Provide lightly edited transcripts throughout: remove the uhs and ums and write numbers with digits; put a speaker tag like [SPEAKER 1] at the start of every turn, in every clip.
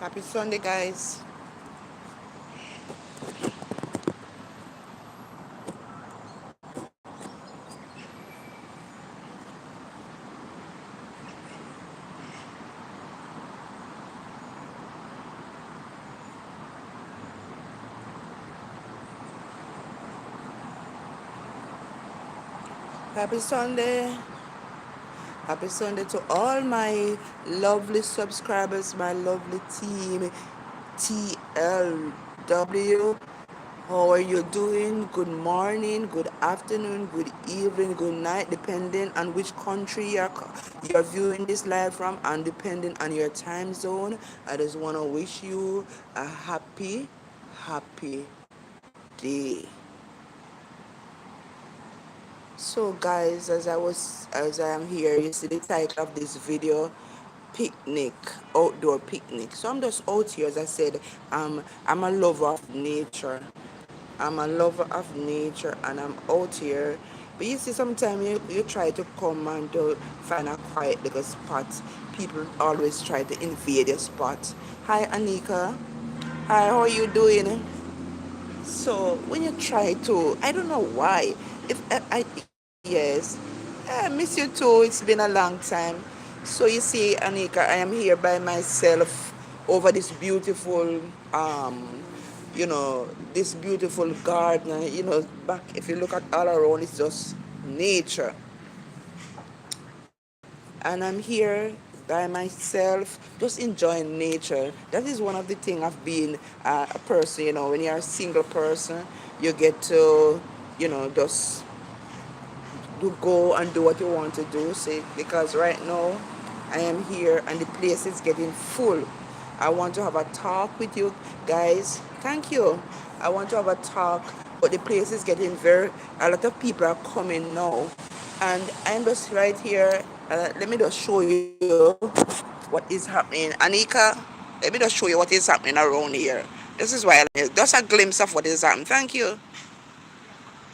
[SPEAKER 1] Happy Sunday, guys. Happy Sunday. Happy Sunday to all my lovely subscribers, my lovely team, TLW. How are you doing? Good morning, good afternoon, good evening, good night, depending on which country you're viewing this live from and depending on your time zone. I just want to wish you a happy day. So guys, as I am here, you see the title of this video, picnic, outdoor picnic. So I'm just out here, as I said, I'm a lover of nature. I'm a lover of nature and I'm out here. But you see, sometimes you try to come and to find a quiet little spot. People always try to invade your spot. Hi Anika. Hi, how are you doing? So when you try to, I don't know why. If yes, I miss you too. It's been a long time. So you see, Anika, I am here by myself over this beautiful, this beautiful garden. Back if you look at all around, it's just nature, and I'm here by myself, just enjoying nature. That is one of the things of being a person. When you're a single person, you get to, just go and do what you want to do. See, because right now I am here and the place is getting full. I want to have a talk with you guys. Thank you. I want to have a talk, but the place is getting a lot of people are coming now. And I'm just right here. Let me just show you what is happening. Anika, let me just show you what is happening around here. This is why just a glimpse of what is happening. Thank you.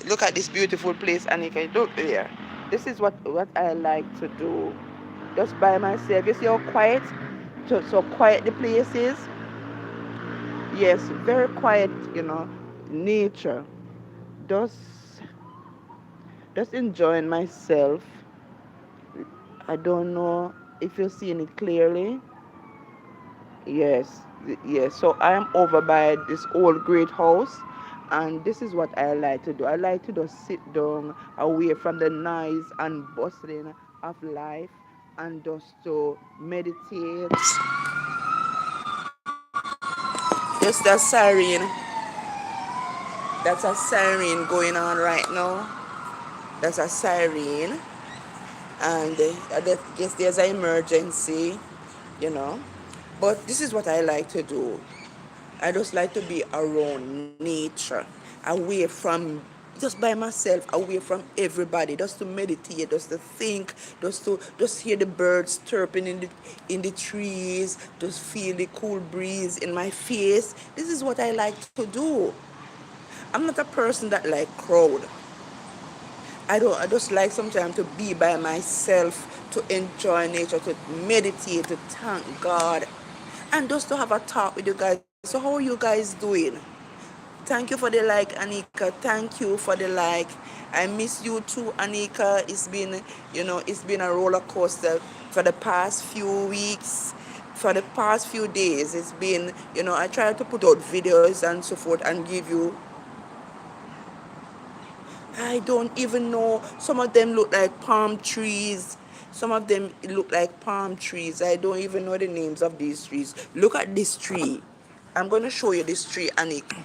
[SPEAKER 1] Look at this beautiful place, Anika. Look there. This is what I like to do. Just by myself. You see how quiet? So quiet the place is? Yes, very quiet, nature. Just just enjoying myself. I don't know if you're seeing it clearly. Yes, yes. So I am over by this old great house, and this is what I like to do. I like to just sit down away from the noise and bustling of life, and just to meditate. Just a siren. That's a siren going on right now. That's a siren, and I guess there's an emergency, you know. But this is what I like to do. I just like to be around nature, away from, just by myself, away from everybody, just to meditate, just to think, just hear the birds chirping in the trees, just feel the cool breeze in my face. This is what I like to do. I'm not a person that like crowd. I just like sometimes to be by myself, to enjoy nature, to meditate, to thank God, and just to have a talk with you guys. So how are you guys doing? Thank you for the like, Anika. Thank you for the like. I miss you too, Anika. It's been a roller coaster for the past few weeks, for the past few days. It's been, I try to put out videos and so forth and give you. I don't even know. Some of them look like palm trees. Some of them look like palm trees. I don't even know the names of these trees. Look at this tree. I'm going to show you this tree, Anik.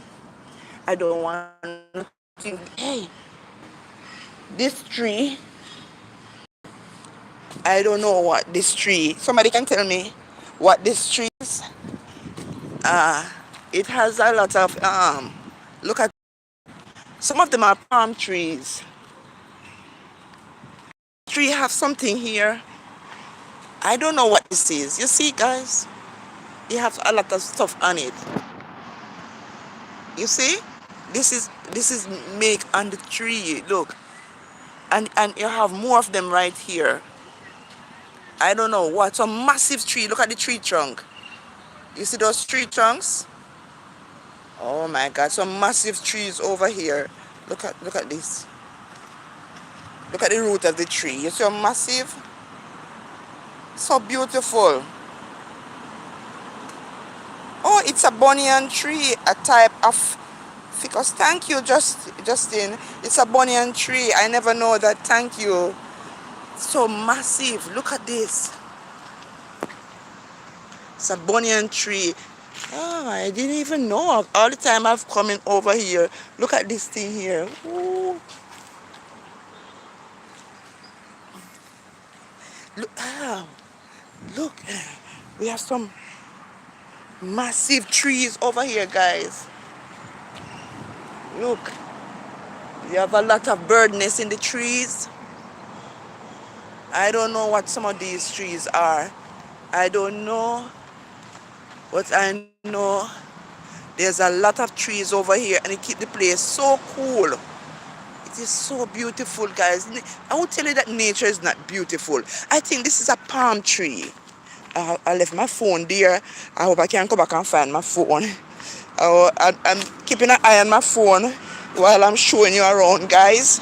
[SPEAKER 1] I don't want to. Hey, this tree. I don't know what this tree. Somebody can tell me what this tree is. It has a lot of Look at, some of them are palm trees. Tree have something here. I don't know what this is. You see, guys, it has a lot of stuff on it. You see, this is make on the tree. Look, and you have more of them right here. I don't know what. Some massive tree. Look at the tree trunk. You see those tree trunks? Oh my God, some massive trees over here. Look at this. Look at the root of the tree. You see how massive? So beautiful. Oh, it's a banyan tree, a type of ficus. Thank you, Justin. It's a banyan tree. I never know that. Thank you. So massive. Look at this. It's a banyan tree. Oh, I didn't even know. All the time I've coming over here. Look at this thing here. Ooh. Look, look. We have some massive trees over here, guys. Look. You have a lot of bird nests in the trees. I don't know what some of these trees are. I don't know. But I know there's a lot of trees over here and it keep the place so cool. It is so beautiful, guys. I would tell you that nature is not beautiful. I think this is a palm tree. I left my phone there. I hope I can come back and find my phone. I'm keeping an eye on my phone while I'm showing you around, guys.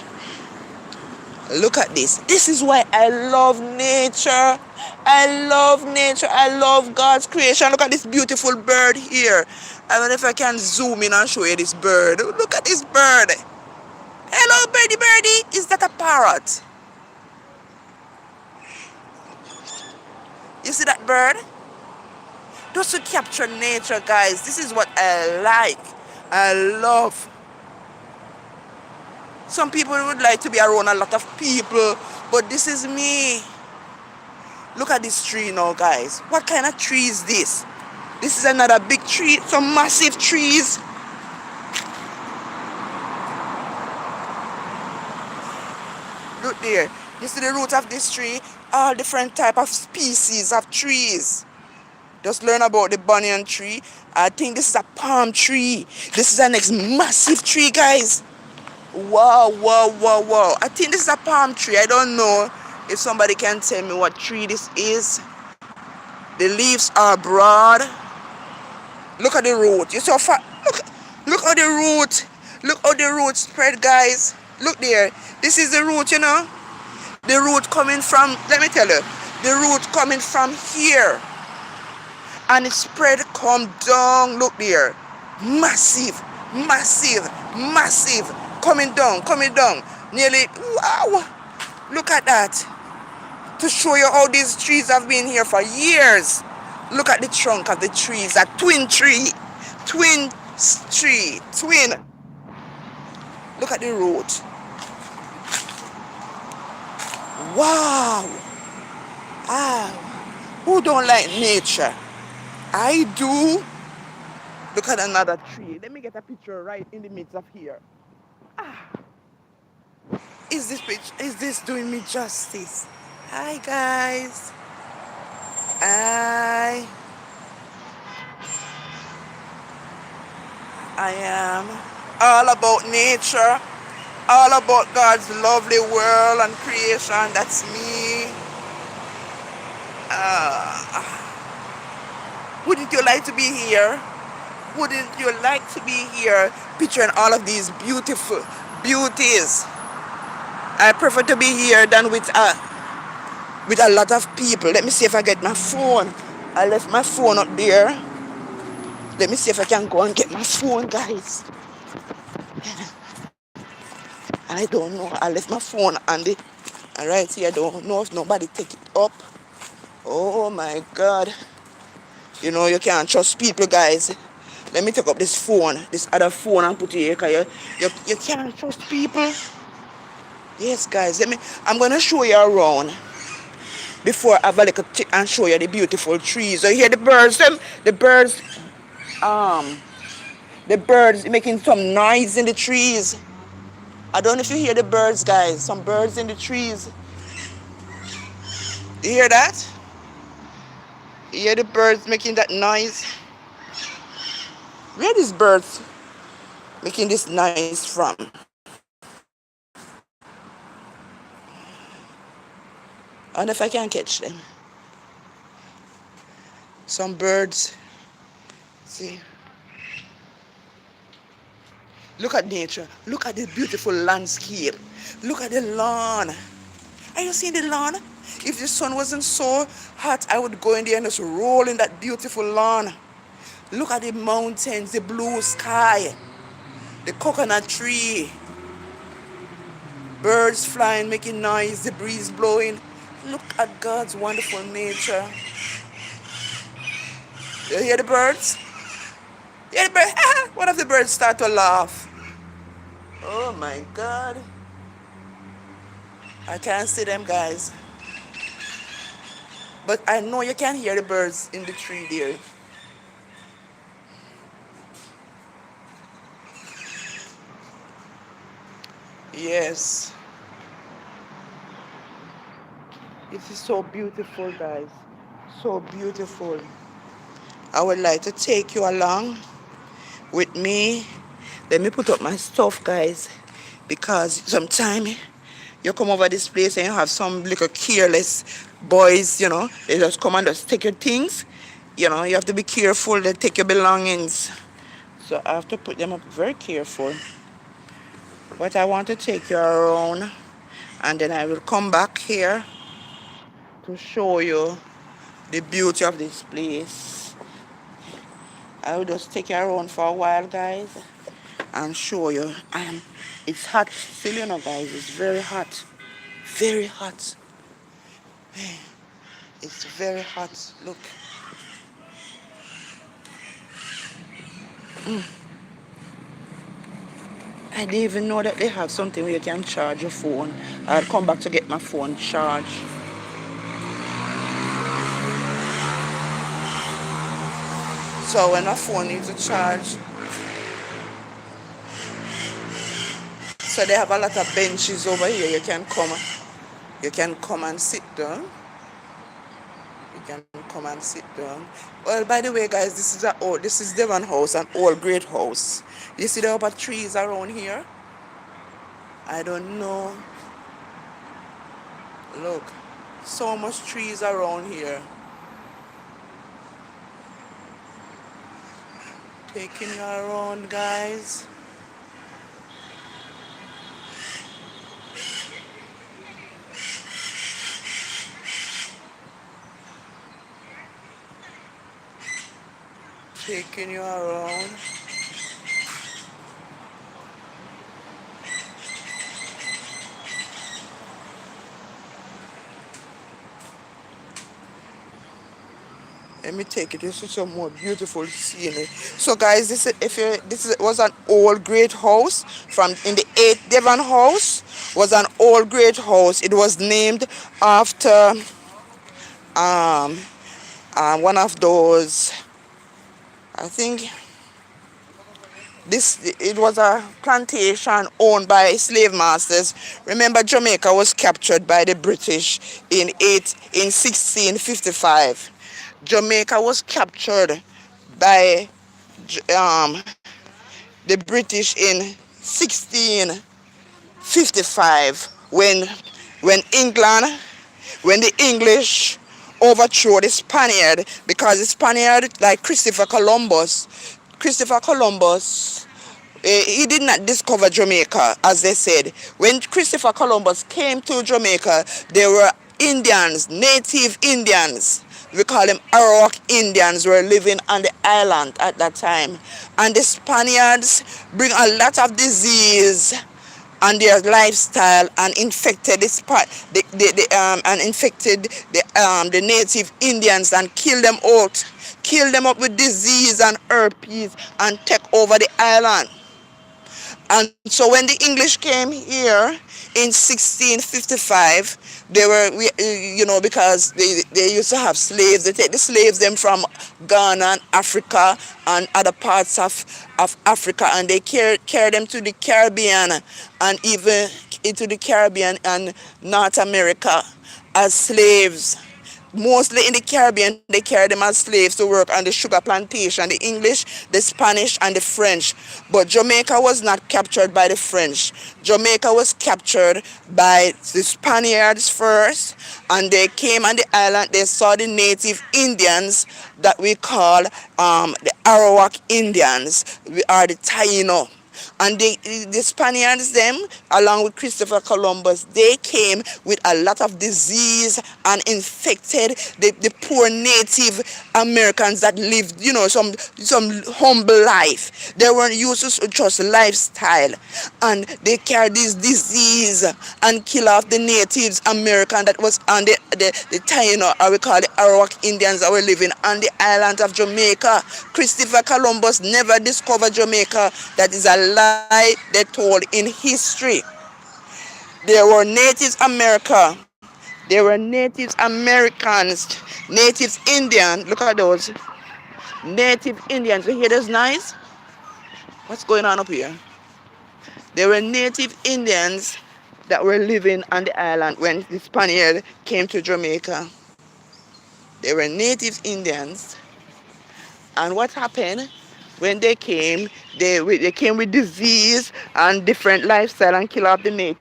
[SPEAKER 1] Look at this. This is why I love nature. I love nature. I love God's creation. Look at this beautiful bird here. I wonder if I can zoom in and show you this bird. Look at this bird. Hello, birdie birdie. Is that a parrot? You see that bird? Just to capture nature, guys. This is what I like. I love. Some people would like to be around a lot of people, but this is me. Look at this tree now, guys. What kind of tree is this? This is another big tree. Some massive trees. Look there. You see the root of this tree? All different type of species of trees. Just learn about the banyan tree. I think this is a palm tree. This is the next massive tree, guys. Wow, wow, wow, wow. I think this is a palm tree. I don't know if somebody can tell me what tree this is. The leaves are broad. Look at the root. You see how far? Look how the root. Look how the root spread, guys. Look there. This is the root, you know. The root coming from, let me tell you, the root coming from here. And it spread come down. Look there. Massive, massive, massive. Coming down, coming down. Nearly, wow. Look at that. To show you how these trees have been here for years. Look at the trunk of the trees. A twin tree. Twin tree. Twin. Look at the root. Wow. Who don't like nature? I do. Look at another tree. Let me get a picture right in the midst of here. Is this doing me justice? Hi guys. I am all about nature, all about God's lovely world and creation. That's me. Wouldn't you like to be here? Wouldn't you like to be here picturing all of these beautiful beauties? I prefer to be here than with a lot of people. Let me see if I get my phone. I left my phone up there. Let me see if I can go and get my phone, guys. I don't know. I left my phone on the right here. I don't know if nobody take it up. Oh my God. You know, you can't trust people, guys. Let me take up this phone, this other phone and put it here, because you can't trust people. Yes, guys, I'm going to show you around before I have a little tick and show you the beautiful trees. You hear the birds, um, the birds making some noise in the trees. I don't know if you hear the birds, guys. Some birds in the trees. You hear that? You hear the birds making that noise? Where are these birds making this noise from? I wonder if I can catch them. Some birds See, look at nature. Look at the beautiful landscape. Look at the lawn. Are you seeing the lawn? If the sun wasn't so hot, I would go in there and just roll in that beautiful lawn. Look at the mountains, the blue sky, the coconut tree, birds flying, making noise, the breeze blowing. Look at God's wonderful nature. You hear the birds? You hear the birds? One of the birds start to laugh. Oh my God. I can't see them, guys. But I know you can hear the birds in the tree there. Yes. It is so beautiful, guys. So beautiful. I would like to take you along with me. Let me put up my stuff, guys, because sometimes you come over this place and you have some little careless boys, they just come and just take your things. You have to be careful. They take your belongings. So I have to put them up very careful. But I want to take you around, and then I will come back here to show you the beauty of this place. I will just take you around for a while, guys, and show you. It's hot still, guys. It's very hot. Very hot. It's very hot. Look. I didn't even know that they have something where you can charge your phone. I'll come back to get my phone charged. So when my phone needs to charge, so they have a lot of benches over here. You can come and sit down. You can come and sit down. Well, by the way, guys, this is Devon House, an old great house. You see the upper trees around here? I don't know. Look, so much trees around here. Taking you around, guys. Taking you around. Let me take you to some more beautiful scenery. So, guys, this was an old great house from in the 8th Devon House. Was an old great house. It was named after um, one of those. I think it was a plantation owned by slave masters. Remember, Jamaica was captured by the British in 1655. Jamaica was captured by um, the British in 1655 when the English overthrew the Spaniard, because the Spaniard, like Christopher Columbus, he did not discover Jamaica, as they said. When Christopher Columbus came to Jamaica, there were Indians, native Indians. We call them Arawak Indians, were living on the island at that time. And the Spaniards bring a lot of disease on their lifestyle and infected the native Indians and killed them out, killed them up with disease and herpes and take over the island. And so when the English came here in 1655, they were, because they used to have slaves. They take the slaves them from Ghana and Africa and other parts of Africa, and they carry them to the Caribbean and even into the Caribbean and North America as slaves. mostly in the Caribbean, they carried them as slaves to work on the sugar plantation, the English, the Spanish, and the French. But Jamaica was not captured by the French. Jamaica was captured by the Spaniards first, and they came on the island. They saw the native Indians that we call the Arawak Indians, we are the Taino. And the Spaniards, them, along with Christopher Columbus, they came with a lot of disease and infected the poor Native Americans that lived, some humble life. They weren't used to just lifestyle. And they carried this disease and kill off the Natives American that was on the Taino, or we call the Arawak Indians that were living on the island of Jamaica. Christopher Columbus never discovered Jamaica. That is a lie they told in history. There were Natives America. There were Natives Americans, Natives Indian. Look at those. Native Indians. You hear those nice? What's going on up here? There were Native Indians that were living on the island when the Spaniard came to Jamaica. They were Native Indians. And what happened when they came? They came with disease and different lifestyle and kill off the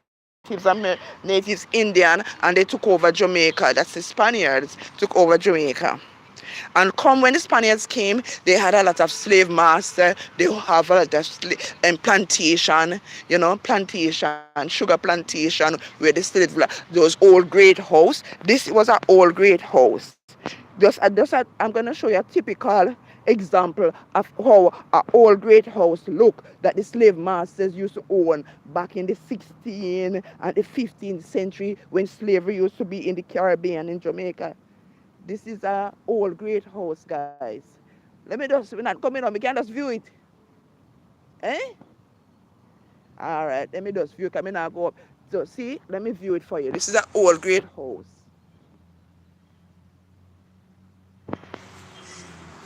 [SPEAKER 1] natives Indian, and they took over Jamaica. That's the Spaniards took over Jamaica. And come when the Spaniards came, they had a lot of slave master. They have a lot of plantation, sugar plantation, where they still those old great house. This was an old great house. I'm going to show you a typical example of how an old great house look that the slave masters used to own back in the 16th and the 15th century when slavery used to be in the Caribbean, in Jamaica. This is a old great house, guys. We're not coming on, we can just view it. Eh? All right, let me just view it. Come in and go up. So see, let me view it for you. This is an old great house.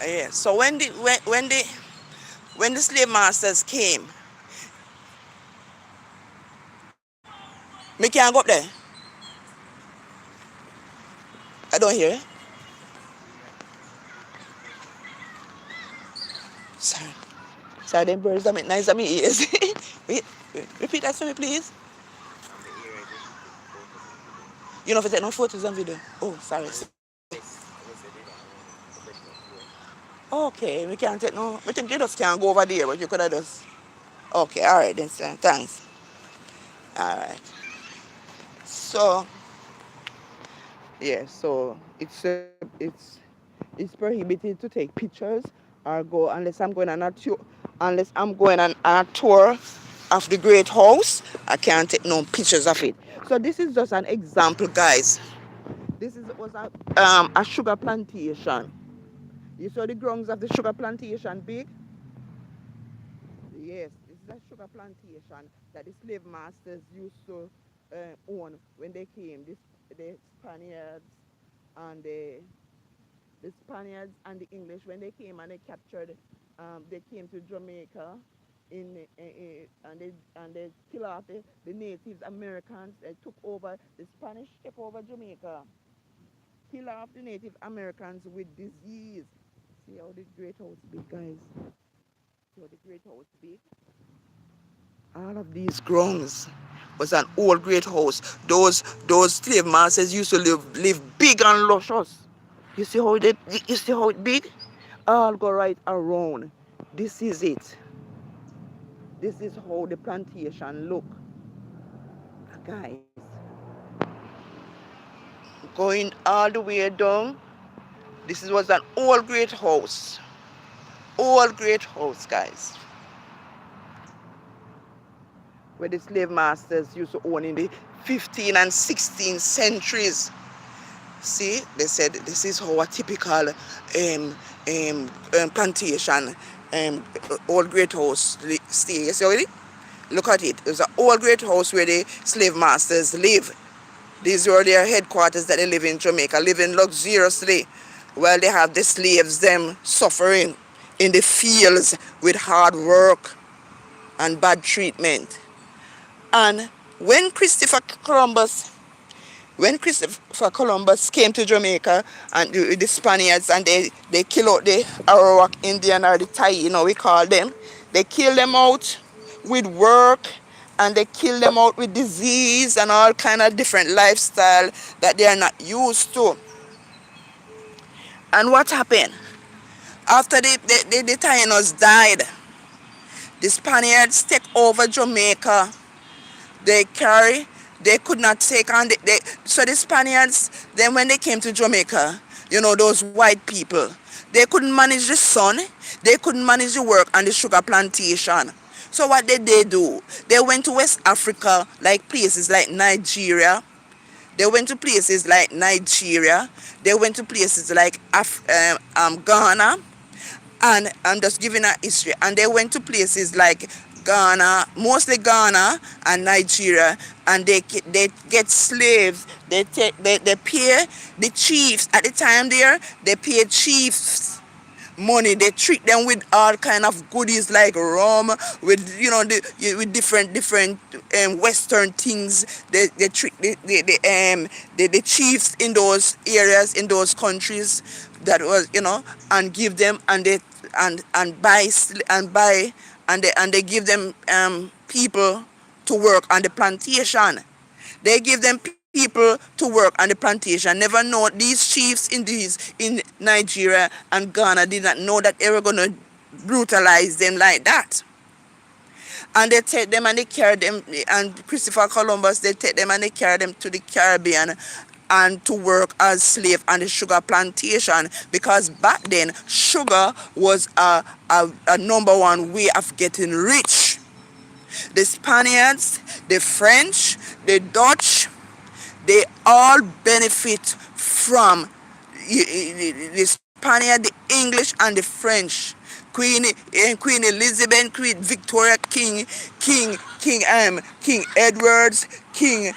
[SPEAKER 1] Yeah. So when the slave masters came, me can't go up there. I don't hear it. Sorry. Sorry, them birds are nice at me ears. wait, repeat that for me, please. You know if I take no photos and video. Oh, sorry. Okay, we can't take no. We think they just can't go over there, but you could have just. Okay, all right then, sir. Thanks. All right. So, yeah, so it's prohibited to take pictures or go unless I'm going on a tour of the great house. I can't take no pictures of it. So this is just an example, guys. Was a sugar plantation. You saw the grounds of the sugar plantation big? Yes, this is a sugar plantation that the slave masters used to own when they came. The Spaniards and the Spaniards and the English, when they came and they came to Jamaica and they killed off the Native Americans. They took over. The Spanish took over Jamaica, kill off the Native Americans with disease. See how the great house big, guys. See how the great house big. All of these grounds was an old great house. Those slave masters used to live big and luscious. You see how it big? All go right around. This is it. This is how the plantation look. Guys. Going all the way down. Was an old great house. Old great house, guys. Where the slave masters used to own in the 15th and 16th centuries. See, they said this is how a typical plantation, old great house stay. You see already? Look at it. It's an old great house where the slave masters live. These were their headquarters that they live in Jamaica, living luxuriously, while they have the slaves them suffering in the fields with hard work and bad treatment. And when Christopher Columbus When Christopher Columbus came to Jamaica and the Spaniards, and they kill out the Arawak Indian, or the Tai, we call them. They kill them out with work, and they kill them out with disease and all kind of different lifestyle that they are not used to. And what happened? After the Taínos died, the Spaniards take over Jamaica. They carry, they could not take on, so the Spaniards, then when they came to Jamaica, those white people, they couldn't manage the sun, they couldn't manage the work on the sugar plantation. So what did they do? They went to West Africa, like places like Nigeria. They went to places like Nigeria. They went to places like Ghana, and I'm just giving a history. And they went to places like Ghana, mostly Ghana and Nigeria, and they get slaves. They pay the chiefs at the time there. They pay chiefs money. They treat them with all kind of goodies like rum, with with different Western things. They treat the chiefs in those areas, in those countries, that was and give them, and they and buy and they give them people to work on the plantation. They give them people to work on the plantation. Never know, these chiefs in Nigeria and Ghana did not know that they were gonna brutalize them like that. And they take them and they carry them, and Christopher Columbus, they take them and they carry them to the Caribbean and to work as slave on the sugar plantation, because back then sugar was a number one way of getting rich. The Spaniards, the French, the Dutch, they all benefit from the Spaniard, the English, and the French. Queen Elizabeth, Queen Victoria, King Edwards, King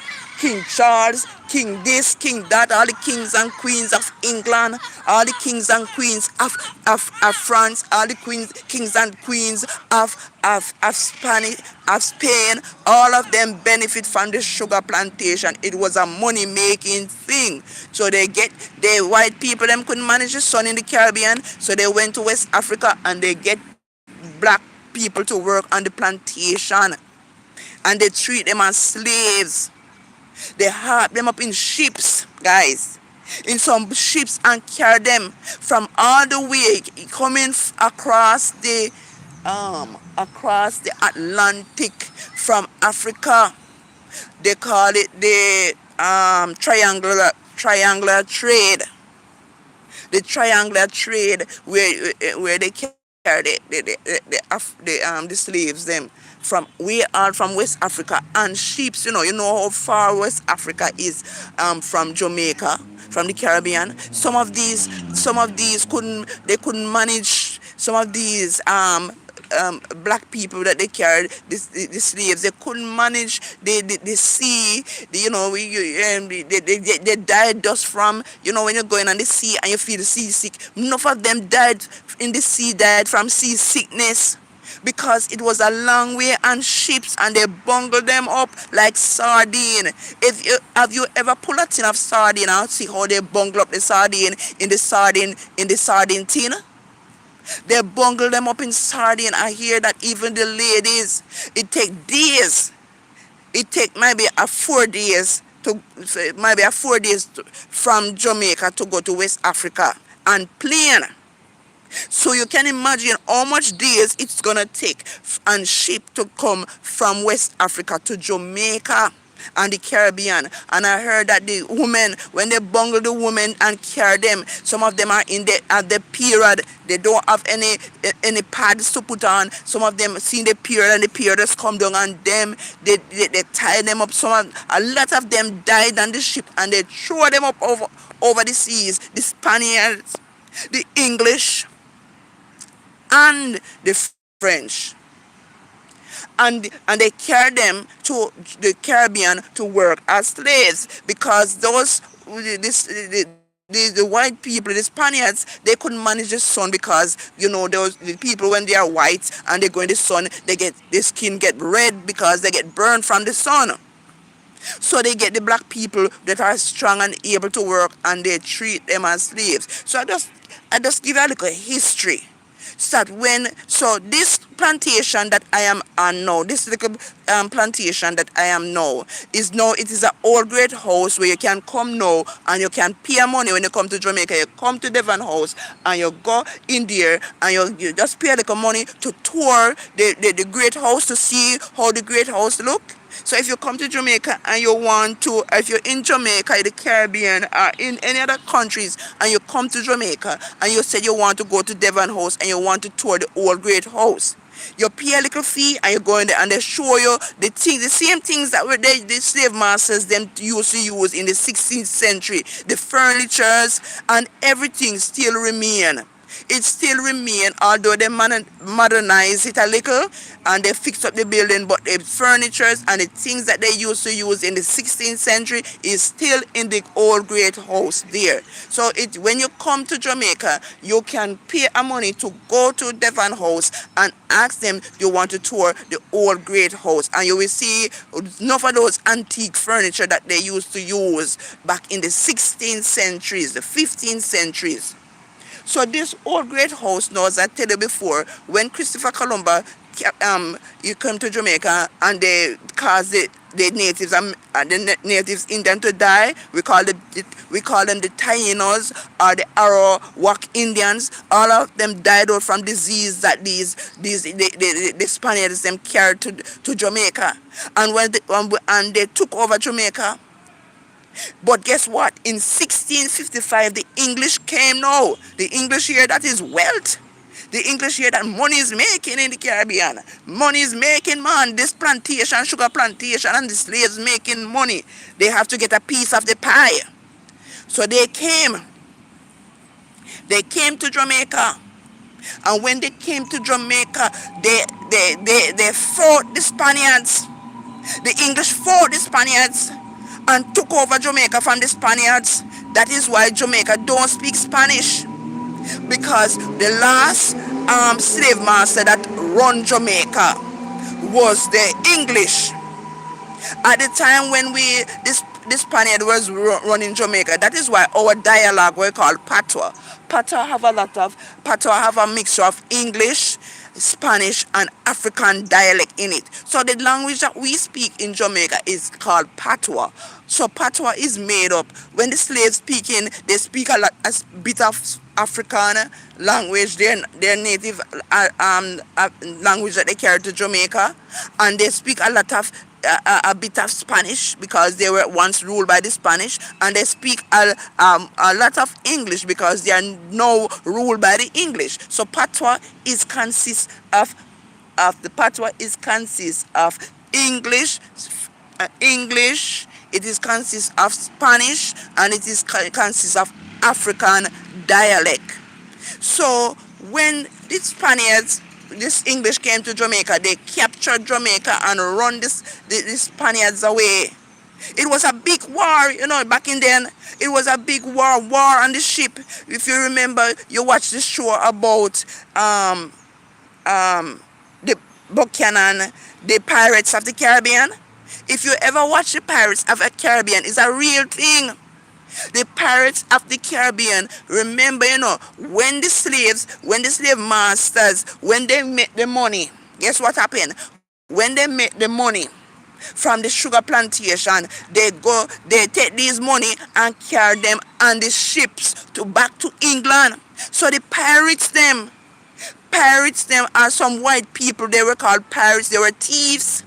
[SPEAKER 1] Charles, King this, King that, all the kings and queens of England, all the kings and queens of France, all the kings and queens of Spain, all of them benefit from the sugar plantation. It was a money-making thing. So the white people, them couldn't manage the sun in the Caribbean, so they went to West Africa and they get black people to work on the plantation. And they treat them as slaves. They harp them up in ships, guys, in some ships, and carry them from all the way coming across the Atlantic from Africa. They call it the triangular trade. The triangular trade, where they carry the slaves them from West Africa, and ships. How far West Africa is from Jamaica, from the Caribbean. Some of these couldn't manage. Some of these black people that they carried, the slaves, they couldn't manage the sea. They died just from, when you're going on the sea and you feel seasick. Enough of them died in the sea, died from seasickness, because it was a long way on ships, and they bungled them up like sardine. Have you ever pulled a tin of sardine and see how they bungle up the sardine in the sardine tin? They bungle them up in sardine. I hear that even the ladies, it take days. It take maybe a 4 days from Jamaica to go to West Africa and plane. So you can imagine how much days it's gonna take and ship to come from West Africa to Jamaica and the Caribbean. And I heard that the women, when they bungle the women and carry them, some of them are at the period. They don't have any pads to put on. Some of them see the period, and the period has come down on them. They tie them up. A lot of them died on the ship, and they throw them up over the seas. The Spaniards, the English, and the French, and they carry them to the Caribbean to work as slaves, because the white people, the Spaniards, they couldn't manage the sun, because those the people, when they are white and they go in the sun, their skin get red because they get burned from the sun. So they get the black people that are strong and able to work, and they treat them as slaves. So I just give you a little history. So that this plantation that I am on now, this little plantation that I am now, it is an old great house where you can come now and you can pay money when you come to Jamaica. You come to Devon House and you go in there and you just pay a little money to tour the great house, to see how the great house look. So if you come to Jamaica and you want to, if you're in Jamaica, the Caribbean, or in any other countries, and you come to Jamaica and you say you want to go to Devon House and you want to tour the old great house, you pay a little fee and you go in there and they show you the same things that the slave masters them used to use in the 16th century. The furnitures and everything still remain. It still remain, although they modernize it a little and they fix up the building, but the furnitures and the things that they used to use in the 16th century is still in the old great house there. So when you come to Jamaica, you can pay a money to go to Devon House and ask them you want to tour the old great house, and you will see enough of those antique furniture that they used to use back in the 16th centuries, the 15th centuries. So this old great house now, as I tell you before, when Christopher Columbus he came to Jamaica and they caused the natives the natives Indian to die. We call them the Tainos or the Arawak Indians. All of them died out from disease that the Spaniards them carried to Jamaica, and when they took over Jamaica. But guess what? In 1655, the English came now. The English here that is wealth. The English here that money is making in the Caribbean. Money is making, man. This plantation, sugar plantation, and the slaves making money. They have to get a piece of the pie. So they came. They came to Jamaica. And when they came to Jamaica, they fought the Spaniards. The English fought the Spaniards and took over Jamaica from the Spaniards. That is why Jamaica don't speak Spanish, because the last slave master that run Jamaica was the English. At the time when this Spaniard was running Jamaica, that is why our dialogue we call patois. Patois have a mixture of English, Spanish, and African dialect in it. So the language that we speak in Jamaica is called patois. So patois is made up. When the slaves speaking, they speak a bit of African language, their native language that they carry to Jamaica, and they speak a bit of Spanish because they were once ruled by the Spanish, and they speak a lot of English because they are now ruled by the English. So patois consists of English, English. It is consists of Spanish, and it is consists of African dialect. So when the Spaniards, this English came to Jamaica, they captured Jamaica and run the Spaniards away. It was a big war, back in then. It was a big war on the ship. If you remember, you watched the show about the Buchanan, the Pirates of the Caribbean. If you ever watch the Pirates of the Caribbean, it's a real thing. The Pirates of the Caribbean, remember, when the slave masters, when they made the money, guess what happened? When they made the money from the sugar plantation, they take these money and carry them on the ships back to England. So the pirates them are some white people. They were called pirates. They were thieves.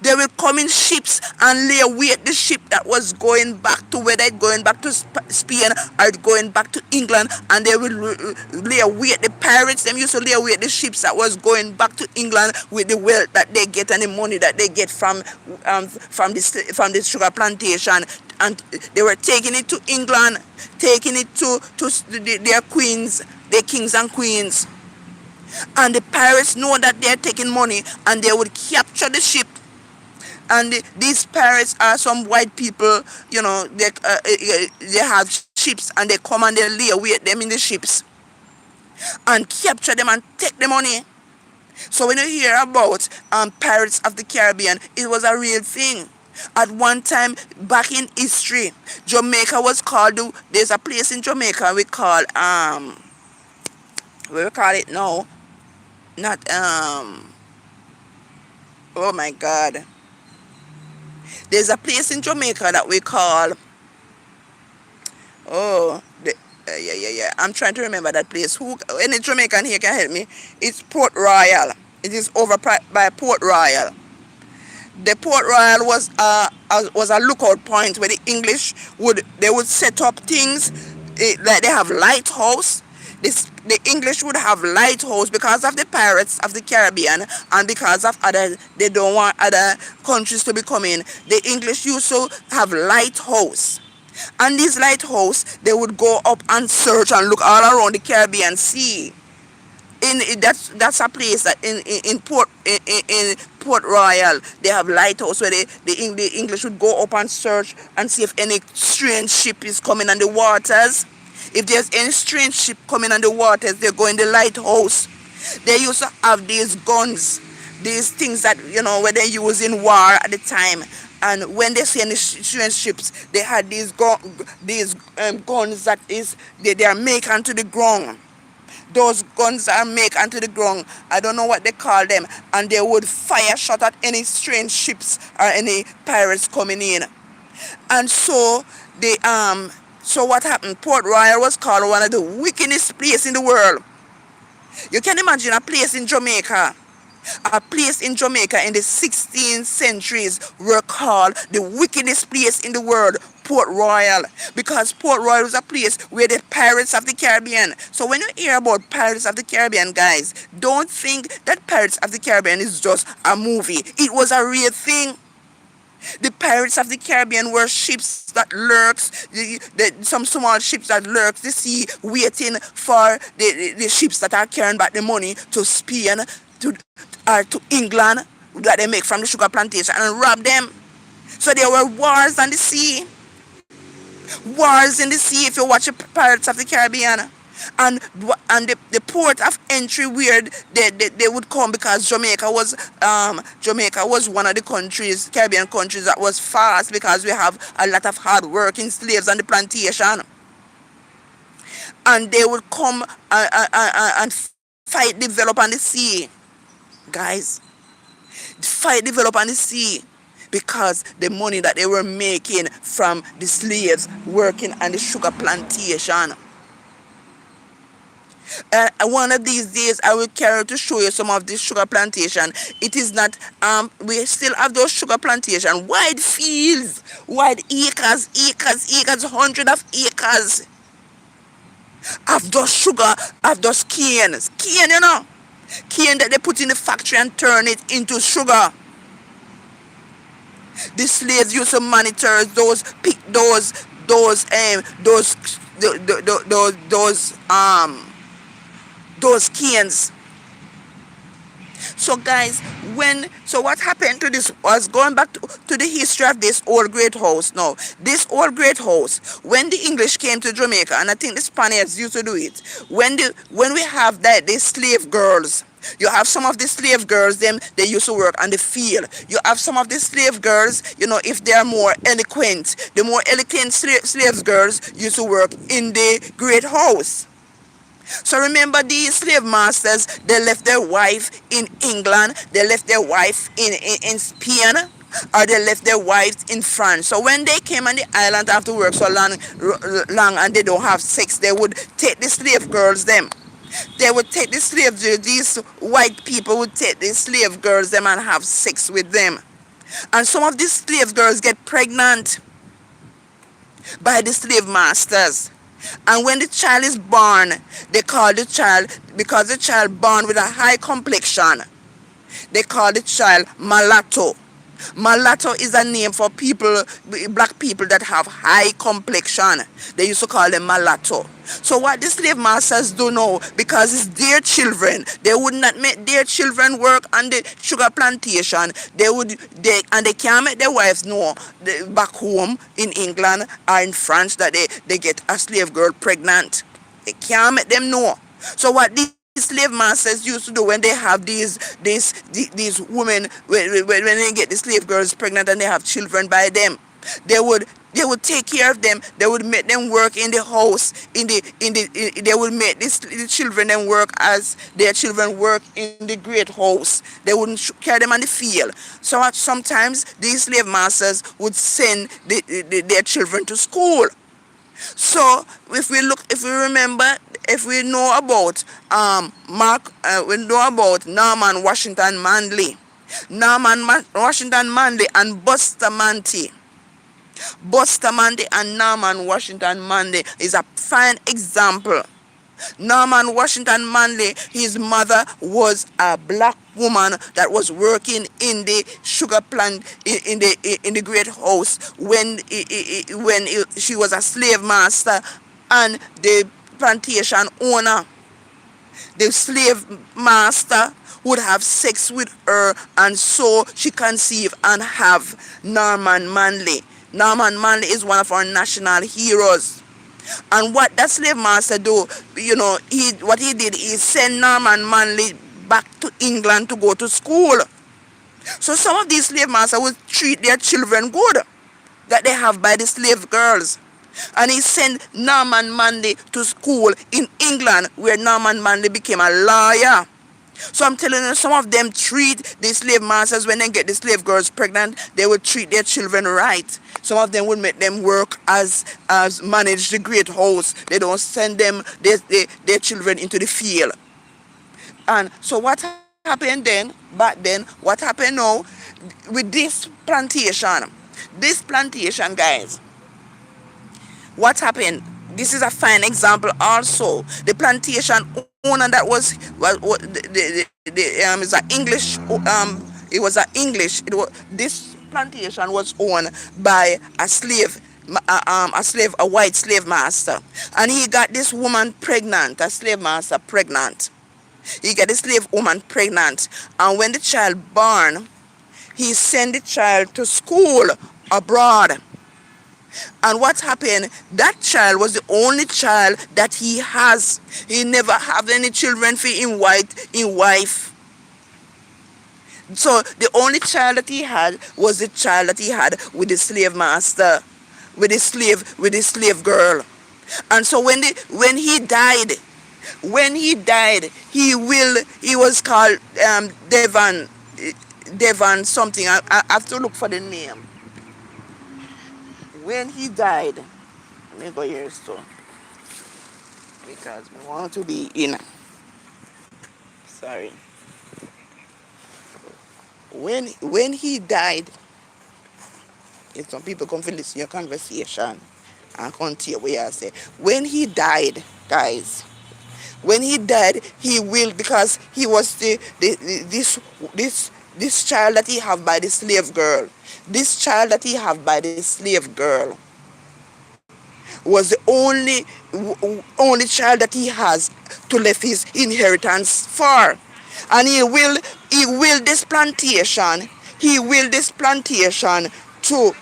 [SPEAKER 1] They will come in ships and lay wait the ship that was going back to, whether it's going back to Spain or going back to England, and they will lay wait. The pirates them used to lay wait the ships that was going back to England with the wealth that they get and the money that they get from the sugar plantation, and they were taking it to England, taking it to their queens, their kings and queens. And the pirates know that they're taking money, and they would capture the ship. And these pirates are some white people, they have ships, and they come and they lay wait them in the ships and capture them and take the money. So when you hear about Pirates of the Caribbean, it was a real thing. At one time, back in history, Jamaica was called. There's a place in Jamaica we call what we call it now? Not Oh my God. There's a place in Jamaica that we call. Oh, yeah. I'm trying to remember that place. Who, any Jamaican here can help me? It's Port Royal. It is over by Port Royal. The Port Royal was a lookout point where the English would set up things, like they have lighthouse. The English would have lighthouse because of the pirates of the Caribbean, and because of other, they don't want other countries to be coming. The English used to have lighthouse. And these lighthouse, they would go up and search and look all around the Caribbean Sea. That's a place that in Port Royal they have lighthouse where the English would go up and search and see if any strange ship is coming on the waters. If there's any strange ship coming on the waters, they go in the lighthouse. They used to have these guns, these things that where they use in war at the time. And when they see any strange ships, they had these guns that they are made onto the ground. Those guns are made onto the ground. I don't know what they call them. And they would fire shot at any strange ships or any pirates coming in. And so what happened? Port Royal was called one of the wickedest places in the world. You can imagine a place in Jamaica. A place in Jamaica in the 16th centuries were called the wickedest place in the world, Port Royal, because Port Royal was a place where the pirates of the Caribbean. So when you hear about Pirates of the Caribbean, guys, don't think that Pirates of the Caribbean is just a movie. It was a real thing. The Pirates of the Caribbean were ships that lurks, some small ships that lurks the sea, waiting for the ships that are carrying back the money to Spain, to England, that they make from the sugar plantation, and rob them. So there were wars on the sea. Wars in the sea if you watch the Pirates of the Caribbean. And the port of entry where they would come, because Jamaica was one of the countries, Caribbean countries, that was fast, because we have a lot of hard working slaves on the plantation. And they would come and fight develop on the sea. Guys, fight develop on the sea, because the money that they were making from the slaves working on the sugar plantation. One of these days I will carry to show you some of this sugar plantation. It is not we still have those sugar plantation, wide fields, wide acres, hundreds of acres of those sugar, of those cane, cane that they put in the factory and turn it into sugar. The slaves used to monitor those canes. So guys, what happened to this was, going back to the history of this old great house. Now, this old great house, when the English came to Jamaica, and I think the Spaniards used to do it, when we have the slave girls, you have some of the slave girls, they used to work on the field. You have some of the slave girls, if they are more eloquent, the more eloquent slave girls used to work in the great house. So remember, these slave masters, they left their wife in England, they left their wife in Spain, or they left their wives in France. So when they came on the island after work so long and they don't have sex, they would take the slave girls them. They would take the slave girls, these white people would take the slave girls them and have sex with them. And some of these slave girls get pregnant by the slave masters. And when the child is born, they call the child, because the child born with a high complexion, they call the child mulatto. Mulatto is a name for people, black people that have high complexion. They used to call them mulatto. So what the slave masters do now, because it's their children, they would not make their children work on the sugar plantation. They can't make their wives know back home in England or in France that they get a slave girl pregnant. They can't make them know. So what slave masters used to do when they have these women, when they get the slave girls pregnant and they have children by them, they would they would take care of them. They would make them work in the house, they would make the children them work as their children work in the great house. They wouldn't carry them on the field. So sometimes these slave masters would send their children to school. So if we remember, if we know about we know about Norman Washington Manley, Washington Manley and Bustamante. Bustamante and Norman Washington Manley is a fine example. Norman Washington Manley, his mother was a black woman that was working in the sugar plant in the great house she was a slave master, and the plantation owner, the slave master, would have sex with her, and so she conceived and have Norman Manley. Norman Manley is one of our national heroes. And what that slave master do, what he did is send Norman Manley back to England to go to school. So some of these slave masters would treat their children good that they have by the slave girls. And he sent Norman Manley to school in England, where Norman Manley became a lawyer. So I'm telling you, some of them treat the slave masters, when they get the slave girls pregnant, they would treat their children right. Some of them would make them work as manage the great house. They don't send them their children into the field. And so what happened then, back then, what happened now with this plantation? This plantation, guys, what happened? This is a fine example also. The plantation owner that was is an English, it was an English, this plantation was owned by a white slave master, and he got this woman pregnant, a slave master pregnant. He got the slave woman pregnant, and when the child born, he sent the child to school abroad. And what happened? That child was the only child that he has. He never have any children for in wife. So the only child that he had was the child that he had with the slave master, with the slave girl. And so when he died, he was called Devon something. I have to look for the name. When he died, let me go here so, because we want to be in. Sorry. When he died, if some people come to listen to your conversation and can't hear what you say. When he died, guys, when he died, he will, because he was this child that he have by the slave girl. This child that he have by the slave girl was the only child that he has to leave his inheritance for. And he will this plantation. To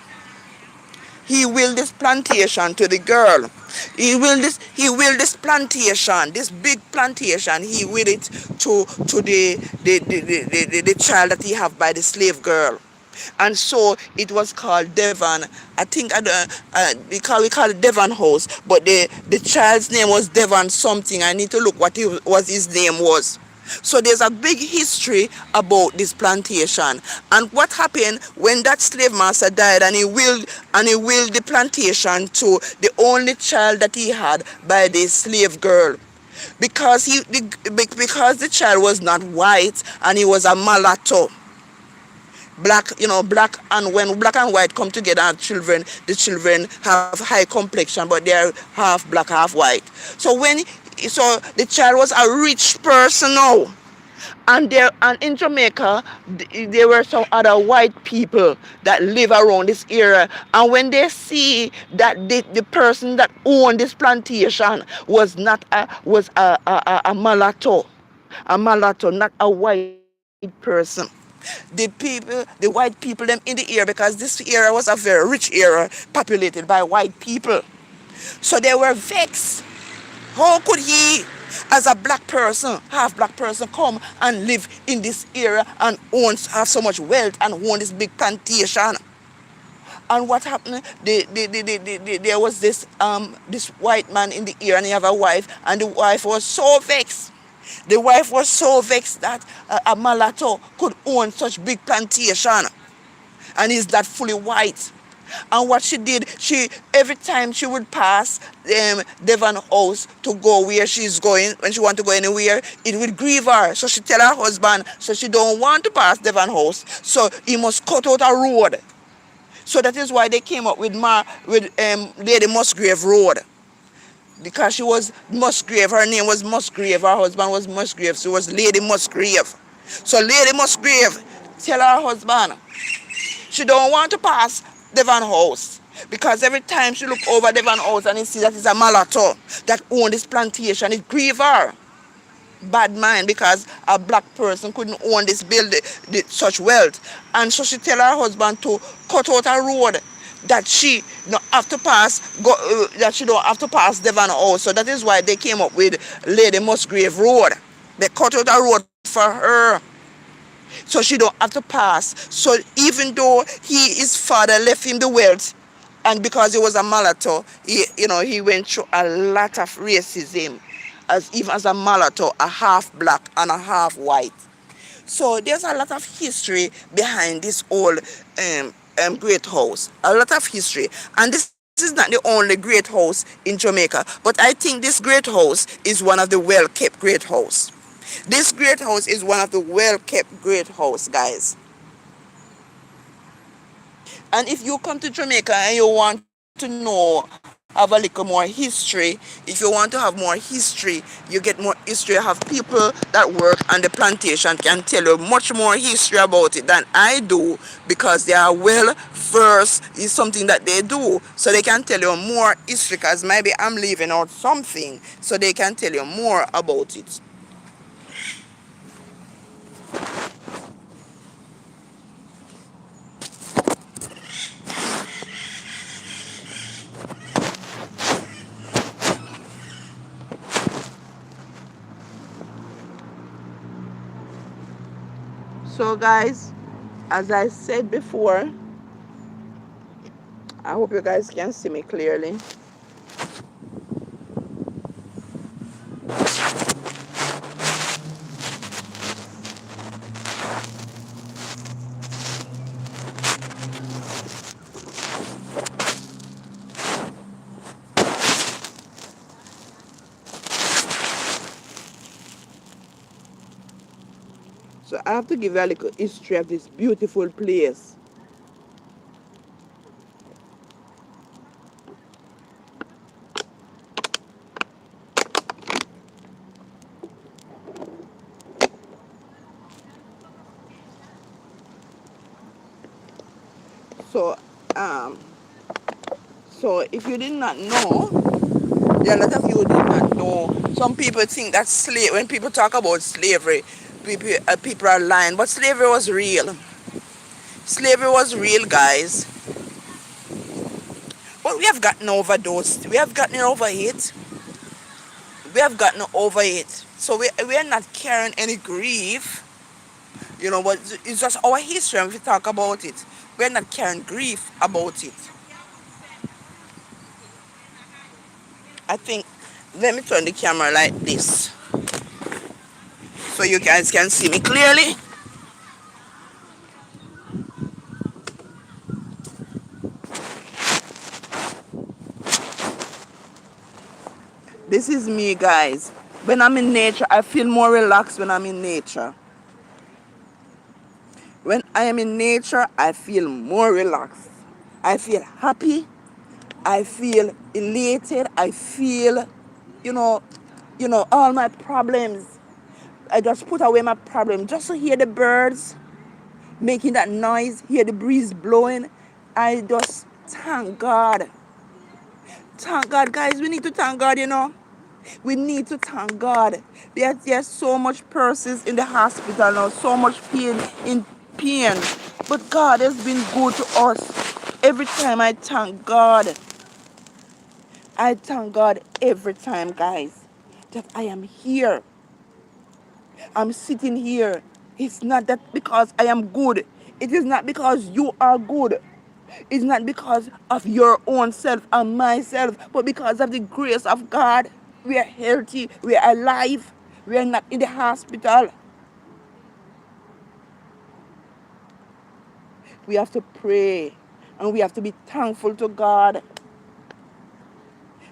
[SPEAKER 1] he will this plantation to the girl. He will this plantation, this big plantation. He will it to the child that he have by the slave girl. And so it was called Devon. I think we call it Devon House, but the child's name was Devon something. I need to look what his name was. So there's a big history about this plantation. And what happened when that slave master died, and he willed the plantation to the only child that he had by the slave girl. Because the child was not white and he was a mulatto. Black, and when black and white come together and the children have high complexion, but they're half black, half white. So the child was a rich person now. And in Jamaica, there were some other white people that live around this area. And when they see that the person that owned this plantation was a mulatto, not a white person, the white people them in the area, because this area was a very rich area populated by white people. So they were vexed. How could he as a black person, half black person, come and live in this area and have so much wealth and own this big plantation. And what happened? There was this white man in the area, and he have a wife, and the wife was so vexed. The wife was so vexed that a mulatto could own such big plantation, and he's that fully white. And what she did, she every time she would pass Devon house to go where she's going, when she want to go anywhere, it would grieve her. So she tell her husband, so she don't want to pass Devon house, so he must cut out a road. So that is why they came up with Lady Musgrave Road. Because she was Musgrave, her name was Musgrave, her husband was Musgrave, so it was Lady Musgrave. So Lady Musgrave tell her husband she don't want to pass Devon house. Because every time she look over Devon house and he see that it's a mulatto that own this plantation, it grieve her. Bad mind, because a black person couldn't own this building, such wealth. And so she tell her husband to cut out a road that she not have to pass, that she don't have to pass Devon house. So that is why they came up with Lady Musgrave Road. They cut out a road for her, so she don't have to pass. So even though his father left him the wealth, and because he was a mulatto, he went through a lot of racism, as even as a mulatto, a half black and a half white. So there's a lot of history behind this old great house, a lot of history. And this is not the only great house in Jamaica, but I think this great house is one of the well-kept great house. This great house is one of the well-kept great house, guys. And if you come to Jamaica and you want to know, have a little more history, if you want to have more history, you get more history. Have people that work on the plantation can tell you much more history about it than I do, because they are well versed in something that they do. So they can tell you more history, because maybe I'm leaving out something, so they can tell you more about it. So guys, as I said before, I hope you guys can see me clearly. So I have to give you a little history of this beautiful place. So, so if you did not know, there are a lot of you who did not know. Some people think that when people talk about slavery, people are lying. But slavery was real. Slavery was real, guys. But we have gotten over those. We have gotten over it. We have gotten over it. So we are not carrying any grief. But it's just our history, and if we talk about it, we're not carrying grief about it. I think, let me turn the camera like this so you guys can see me clearly. This is me, guys. When I'm in nature, I feel more relaxed when I'm in nature. When I am in nature, I feel more relaxed. I feel happy. I feel elated. I feel, all my problems. I just put away my problem just to hear the birds making that noise, hear the breeze blowing. I just thank God. Thank God, guys. We need to thank God. We need to thank God. There's so much persons in the hospital now, so much pain. But God has been good to us. Every time I thank God. I thank God every time, guys. that I am here. I'm sitting here. It's not that because I am good. It is not because you are good. It's not because of your own self and myself, but because of the grace of God. We are healthy. We are alive. We are not in the hospital. We have to pray and we have to be thankful to God.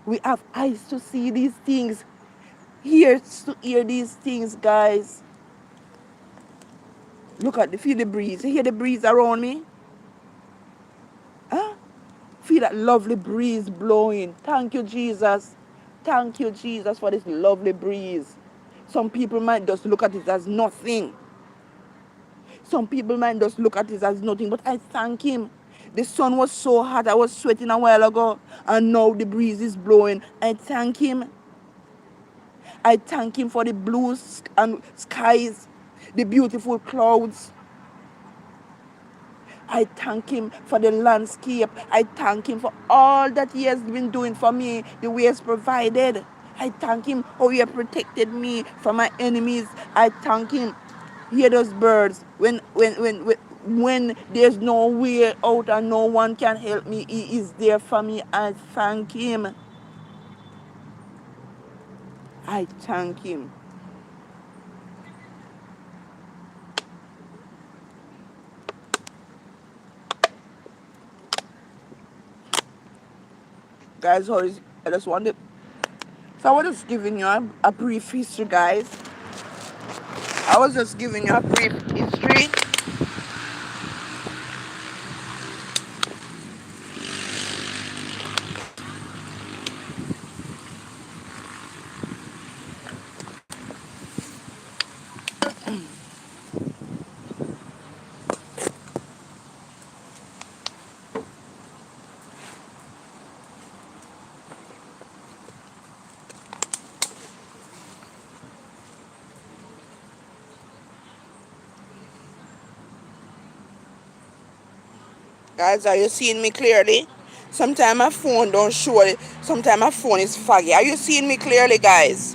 [SPEAKER 1] We have eyes to see these things, ears to hear these things, guys. Look at feel the breeze. You hear the breeze around me? Huh? Feel that lovely breeze blowing. Thank you, Jesus. Thank you, Jesus, for this lovely breeze. Some people might just look at it as nothing. Some people might just look at it as nothing, but I thank Him. The sun was so hot, I was sweating a while ago, and now the breeze is blowing. I thank Him. I thank Him for the blue and skies, the beautiful clouds. I thank Him for the landscape. I thank Him for all that He has been doing for me, the way He has provided. I thank Him how He has protected me from my enemies. I thank Him. Hear those birds. When there's no way out and no one can help me, He is there for me. I thank Him. I thank Him. Guys, I just wanted. So I was just giving you a brief history, guys. I was just giving you a brief history. Guys, are you seeing me clearly? Sometimes my phone don't show it. Sometimes my phone is foggy. Are you seeing me clearly, guys?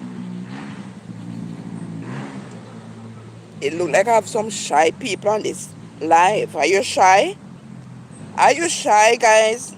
[SPEAKER 1] It look like I have some shy people on this live. Are you shy? Are you shy, guys?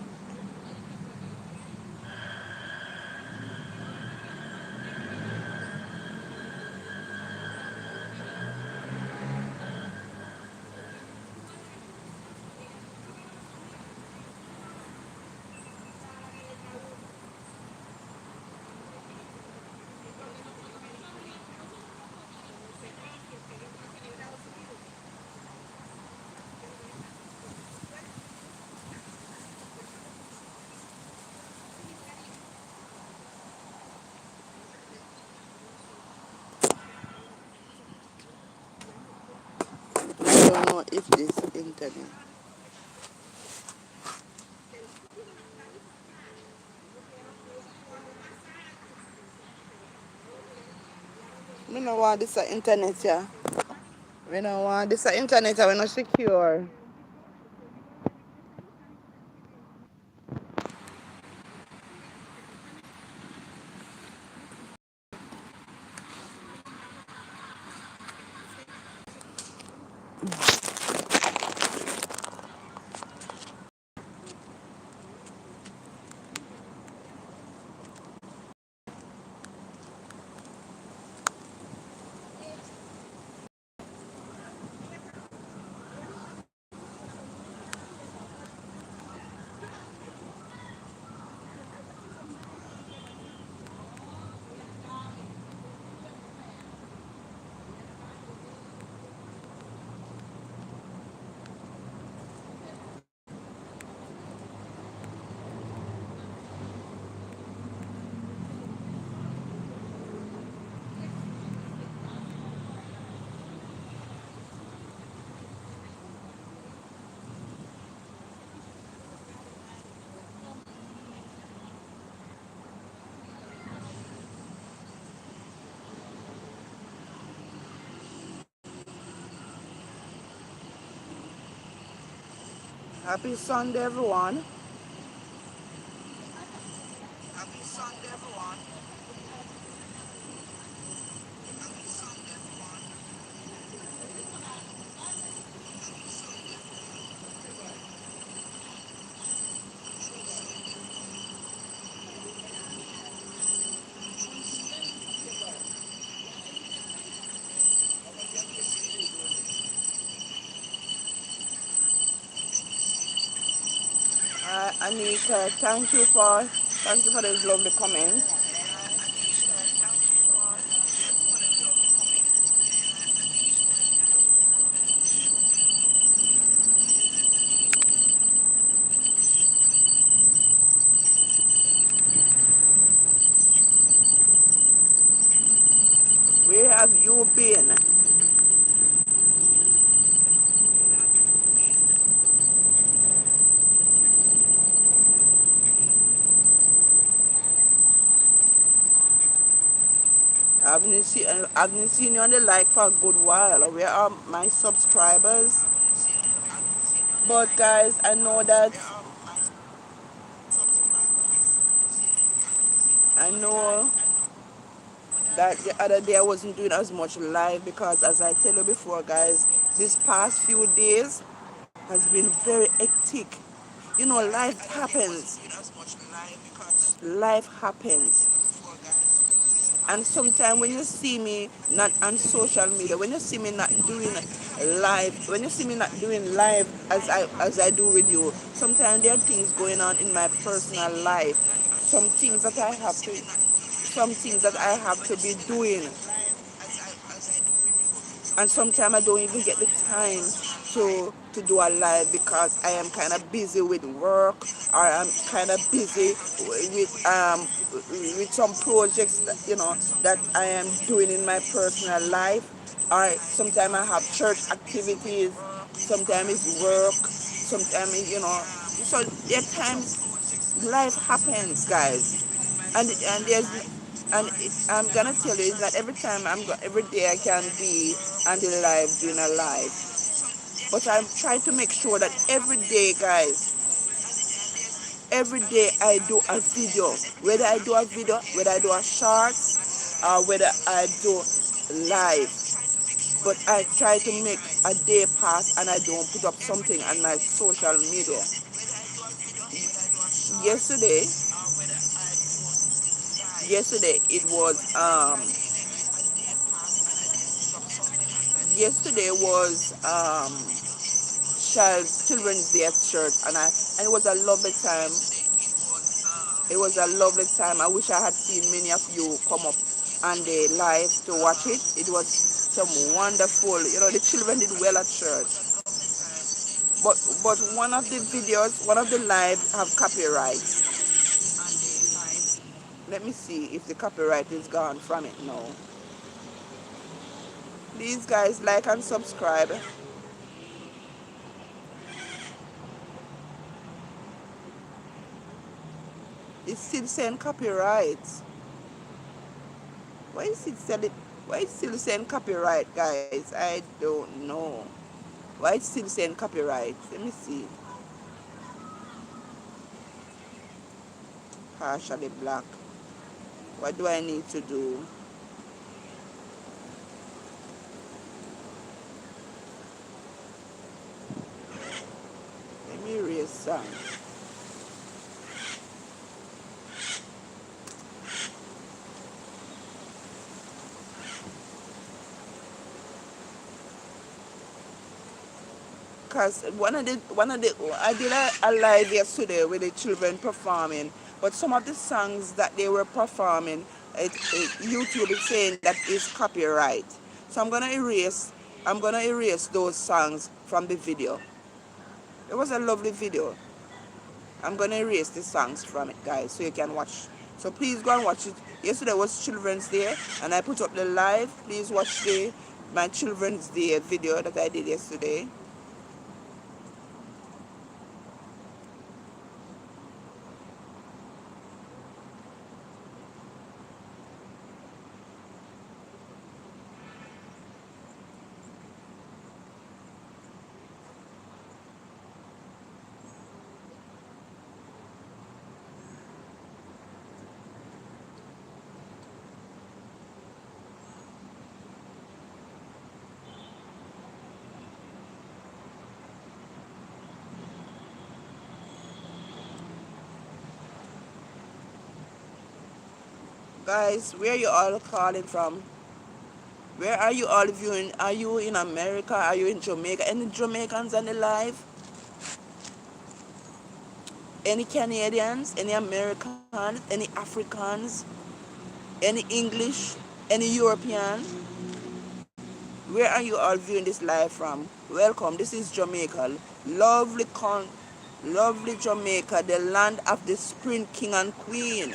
[SPEAKER 1] I don't know if this internet. We don't want this internet, yeah. We don't want this internet, we're not secure. Happy Sunday, everyone. Happy Sunday, everyone. Anika, thank you for those lovely comments. Where have you been? I haven't seen you on the like for a good while. Where are my subscribers? But guys, I know that the other day I wasn't doing as much live because, as I tell you before, guys, this past few days has been very hectic. You know, life happens. Life happens. And sometimes when you see me not on social media, when you see me not doing live, when you see me not doing live as I do with you, sometimes there are things going on in my personal life. Some things that I have to some things that I have to be doing, and sometimes I don't even get the time to do a live because I am kind of busy with work, or I'm kind of busy with some projects that, that I am doing in my personal life. Or sometimes I have church activities, sometimes it's work, sometimes so there are times life happens, guys, and there's I'm gonna tell you, it's not every time every day I can be on the live doing a live, but I'm trying to make sure that every day, guys, every day I do a video, whether I do a shorts, or whether I do live, but I try to make a day pass and I don't put up something on my social media. Yesterday, yesterday it was yesterday was children's day at church, and it was a lovely time. It was a lovely time. I wish I had seen many of you come up on the live to watch it. It was some wonderful, the children did well at church. But one of the live have copyrights. Let me see if the copyright is gone from it now. Please, guys, like and subscribe. It's still saying copyright. Why is it still Why is it still saying copyright, guys? I don't know. Why it's still saying copyright? Let me see. Partially black. What do I need to do? Let me erase some. Because I did a live yesterday with the children performing, but some of the songs that they were performing, YouTube is saying that is copyright. So I'm gonna erase those songs from the video. It was a lovely video. I'm gonna erase the songs from it, guys, so you can watch. So please go and watch it. Yesterday was Children's Day, and I put up the live. Please watch my Children's Day video that I did yesterday. Guys, where you all calling from? Where are you all viewing? Are you in America? Are you in Jamaica? Any Jamaicans on the live? Any Canadians, any Americans, any Africans, any English, any European? Where are you all viewing this live from? Welcome. This is Jamaica. Lovely lovely Jamaica, the land of the spring king and queen.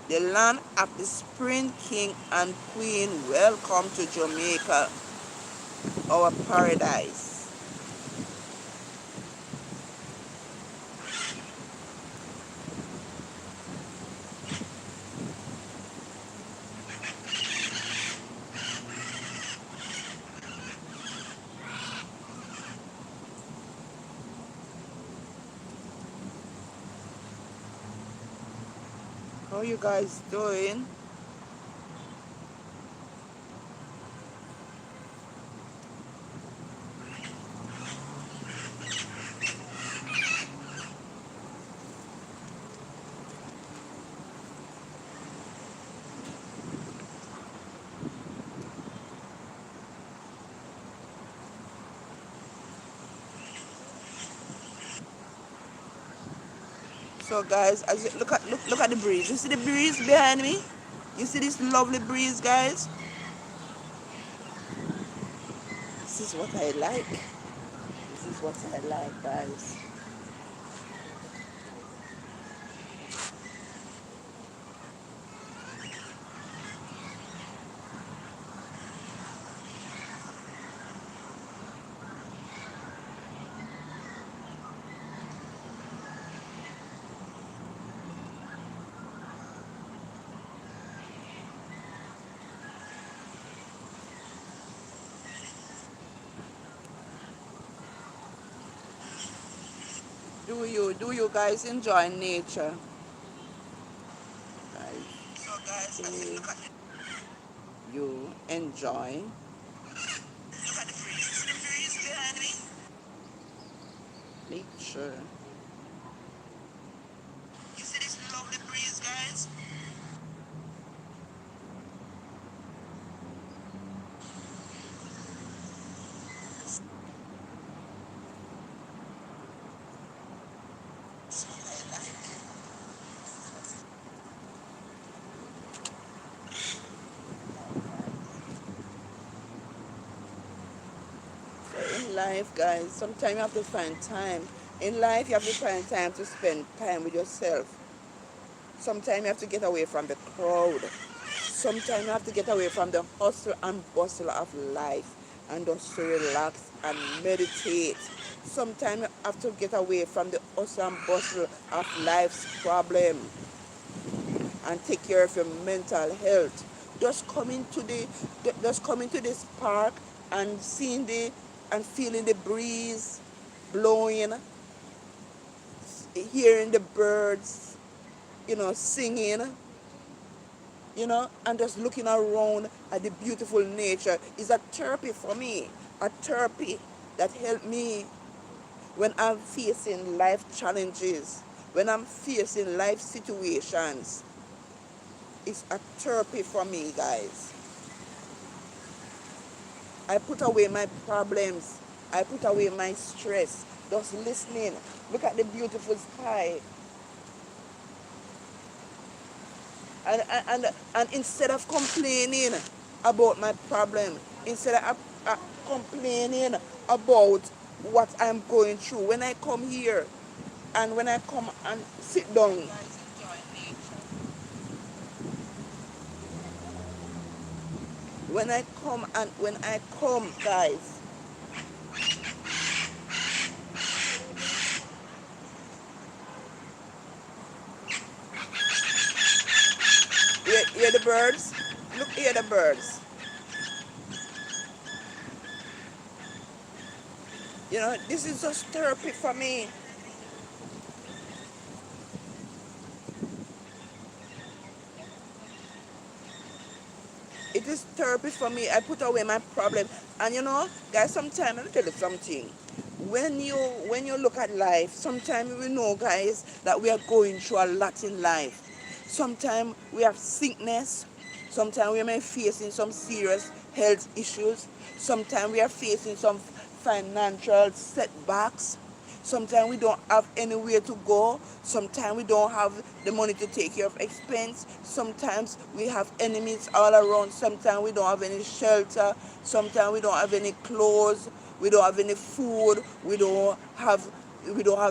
[SPEAKER 1] The land of the spring king and queen. Welcome to Jamaica, our paradise. How you guys doing? So guys, as you look at the breeze. You see the breeze behind me? You see this lovely breeze, guys? This is what I like. This is what I like, guys. Do you guys enjoy nature? Guys, so guys, as you look at you enjoy look at the breeze. The breeze behind me. Nature. You see this lovely breeze, guys? In life, guys, sometimes you have to find time. In life, you have to find time to spend time with yourself. Sometimes you have to get away from the crowd. Sometimes you have to get away from the hustle and bustle of life and just to relax and meditate. Sometimes you have to get away from the hustle and bustle of life's problem and take care of your mental health. Just coming to this park and seeing the and feeling the breeze blowing, hearing the birds, singing, and just looking around at the beautiful nature is a therapy for me. A therapy that helped me when I'm facing life challenges, when I'm facing life situations. It's a therapy for me, guys. I put away my problems. I put away my stress. Just listening. Look at the beautiful sky. And instead of complaining about my problem, instead of complaining about what I'm going through, when I come here and when I come and sit down, when I come, guys, hear the birds. Look, hear the birds. This is just therapy for me. It is therapy for me. I put away my problem. And guys, sometimes, let me tell you something. When you look at life, sometimes we know, guys, that we are going through a lot in life. Sometimes we have sickness. Sometimes we may facing some serious health issues. Sometimes we are facing some financial setbacks. Sometimes we don't have anywhere to go. Sometimes we don't have the money to take care of expense. Sometimes we have enemies all around. Sometimes we don't have any shelter. Sometimes we don't have any clothes. We don't have any food. We don't have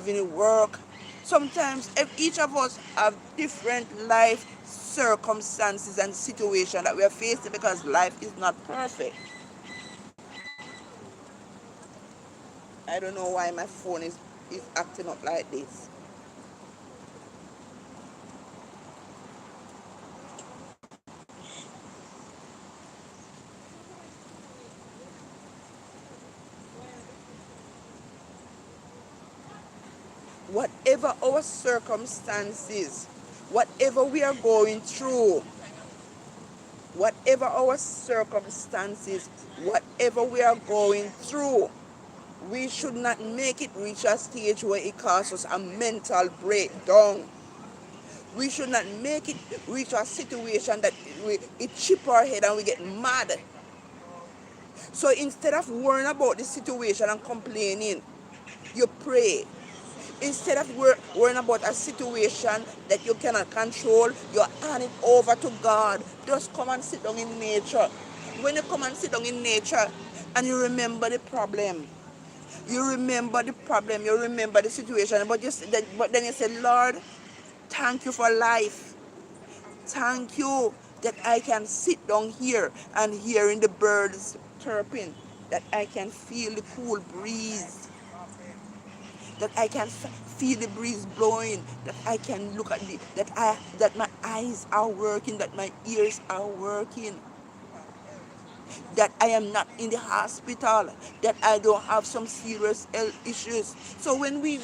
[SPEAKER 1] any work. Sometimes each of us have different life circumstances and situations that we are facing because life is not perfect. I don't know why my phone is acting up like this. Whatever our circumstances, whatever we are going through, whatever our circumstances, whatever we are going through, we should not make it reach a stage where it causes us a mental breakdown. We should not make it reach a situation that it chip our head and we get mad. So instead of worrying about the situation and complaining, you pray. Instead of worrying about a situation that you cannot control, you hand it over to God. Just come and sit down in nature. When you come and sit down in nature and you remember the problem, you remember the situation, but then you say, Lord, thank you for life. Thank you that I can sit down here and hearing the birds chirping, that I can feel the cool breeze, that I can feel the breeze blowing, that I can look at that my eyes are working, that my ears are working, that I am not in the hospital, that I don't have some serious health issues. So when we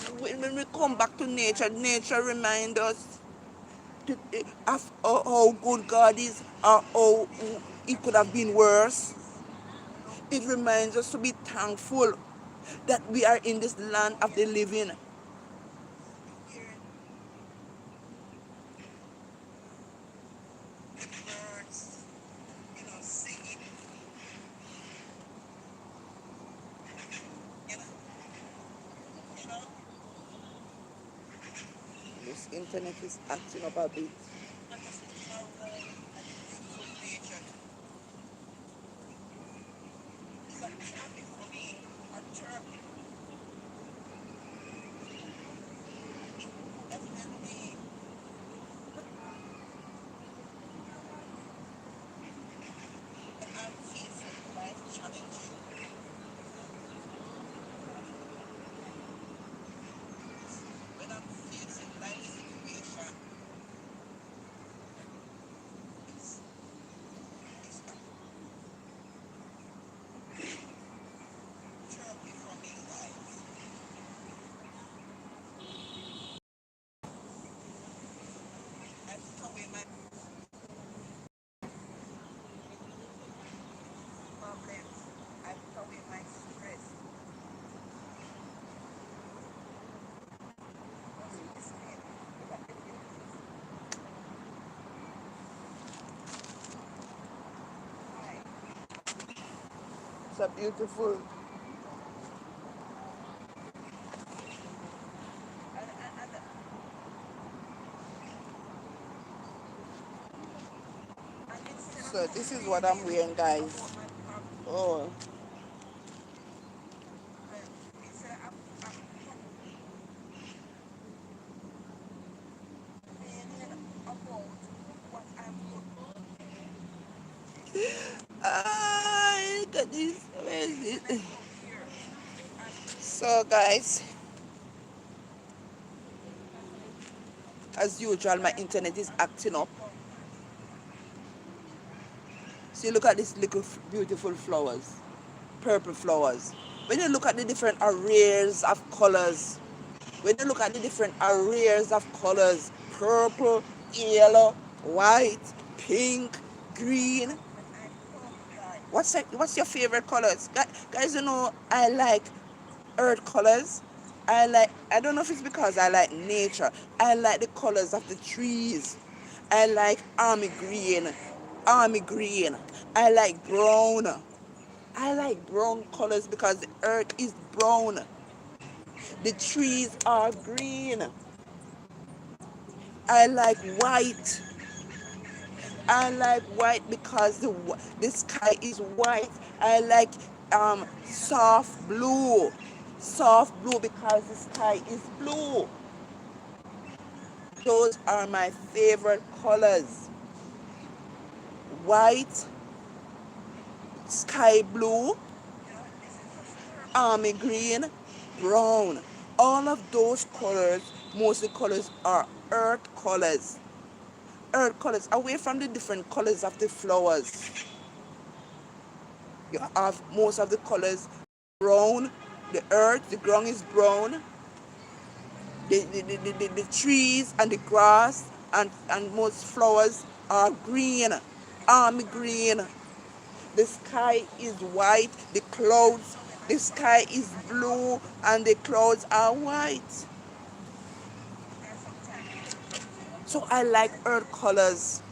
[SPEAKER 1] come back to nature, nature reminds us of how good God is, or how it could have been worse. It reminds us to be thankful that we are in this land of the living. This internet is acting up a bit. It's a beautiful. So this is what I'm wearing, guys. Oh, look at this. Where is it? So, guys, as usual, my internet is acting up. See, look at these little beautiful flowers, purple flowers. When you look at the different arrays of colors, when you look at the different arrays of colors, purple, yellow, white, pink, green. What's your favorite colors? Guys, I like earth colors. I don't know if it's because I like nature. I like the colors of the trees. I like army green. I like brown. I like brown colors because the earth is brown. The trees are green. I like white. I like white because the sky is white. I like soft blue. Soft blue because the sky is blue. Those are my favorite colors. White, sky blue, army green, brown. All of those colors, most of the colors are earth colors. Earth colors, away from the different colors of the flowers. You have most of the colors brown. The earth, the ground is brown. The trees and the grass and most flowers are green, army green. The sky is white, the sky is blue, and the clouds are white. So I like earth colors.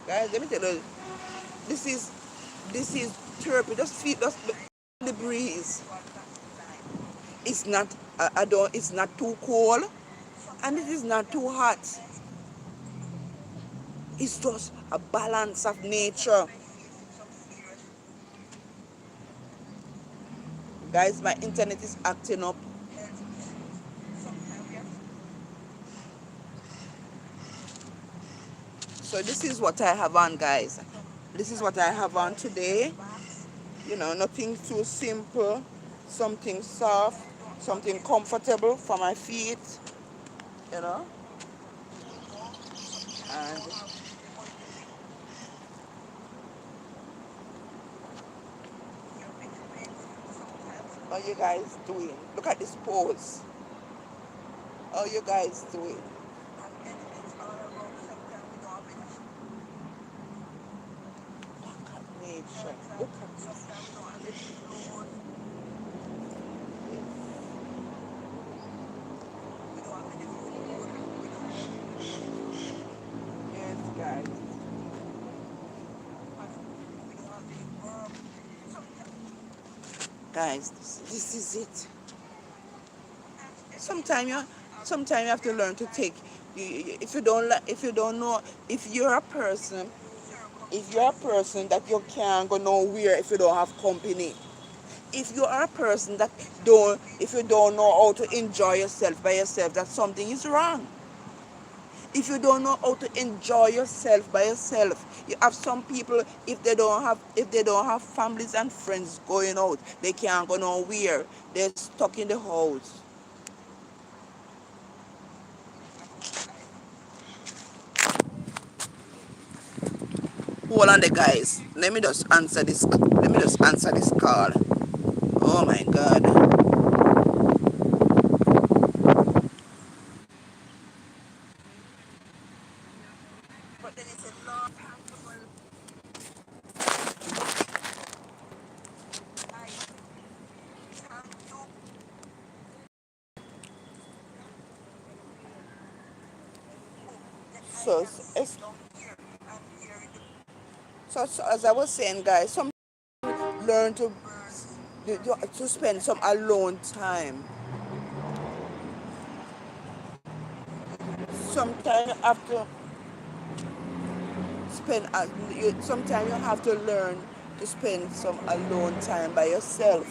[SPEAKER 1] Guys, let me tell you, this is this is therapy. Just feel the breeze. It's not I don't it's not too cold and it is not too hot. It's just a balance of nature. Guys, my internet is acting up. So this is what I have on, guys. This is what I have on today. Nothing too simple. Something soft, something comfortable for my feet, you know. And how you guys doing? Look at this pose. How you guys doing? Look at nature. Look at this. Yes, guys. Guys, this is it. Sometimes you, sometimes you have to learn to take. If you don't, if you don't know, if you're a person that you can't go nowhere if you don't have company. If you are a person that if you don't know how to enjoy yourself by yourself, that something is wrong. If you don't know how to enjoy yourself by yourself, you have some people, if they don't have families and friends going out, they can't go nowhere. They're stuck in the house. Hold on, the guys. Let me just answer this call. Oh my God. So, so as I was saying, guys, some learn to spend some alone time. Sometimes you have to sometimes you have to learn to spend some alone time by yourself.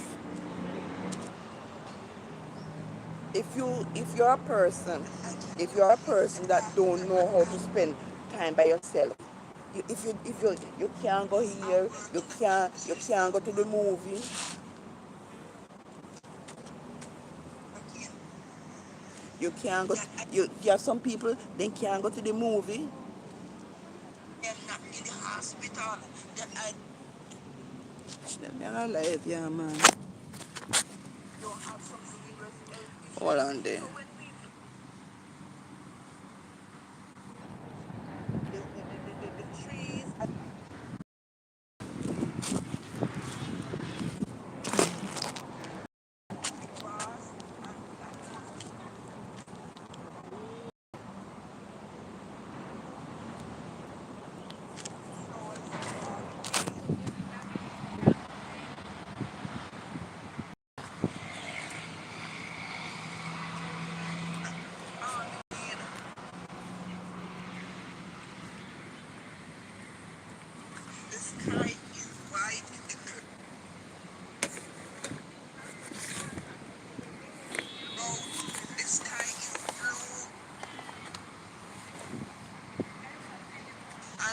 [SPEAKER 1] If you're a person that don't know how to spend time by yourself, if you can't go here, you can't go to the movie, you can't go. You have some people they can't go to the movie. They're not alive, yeah, man. Hold on there.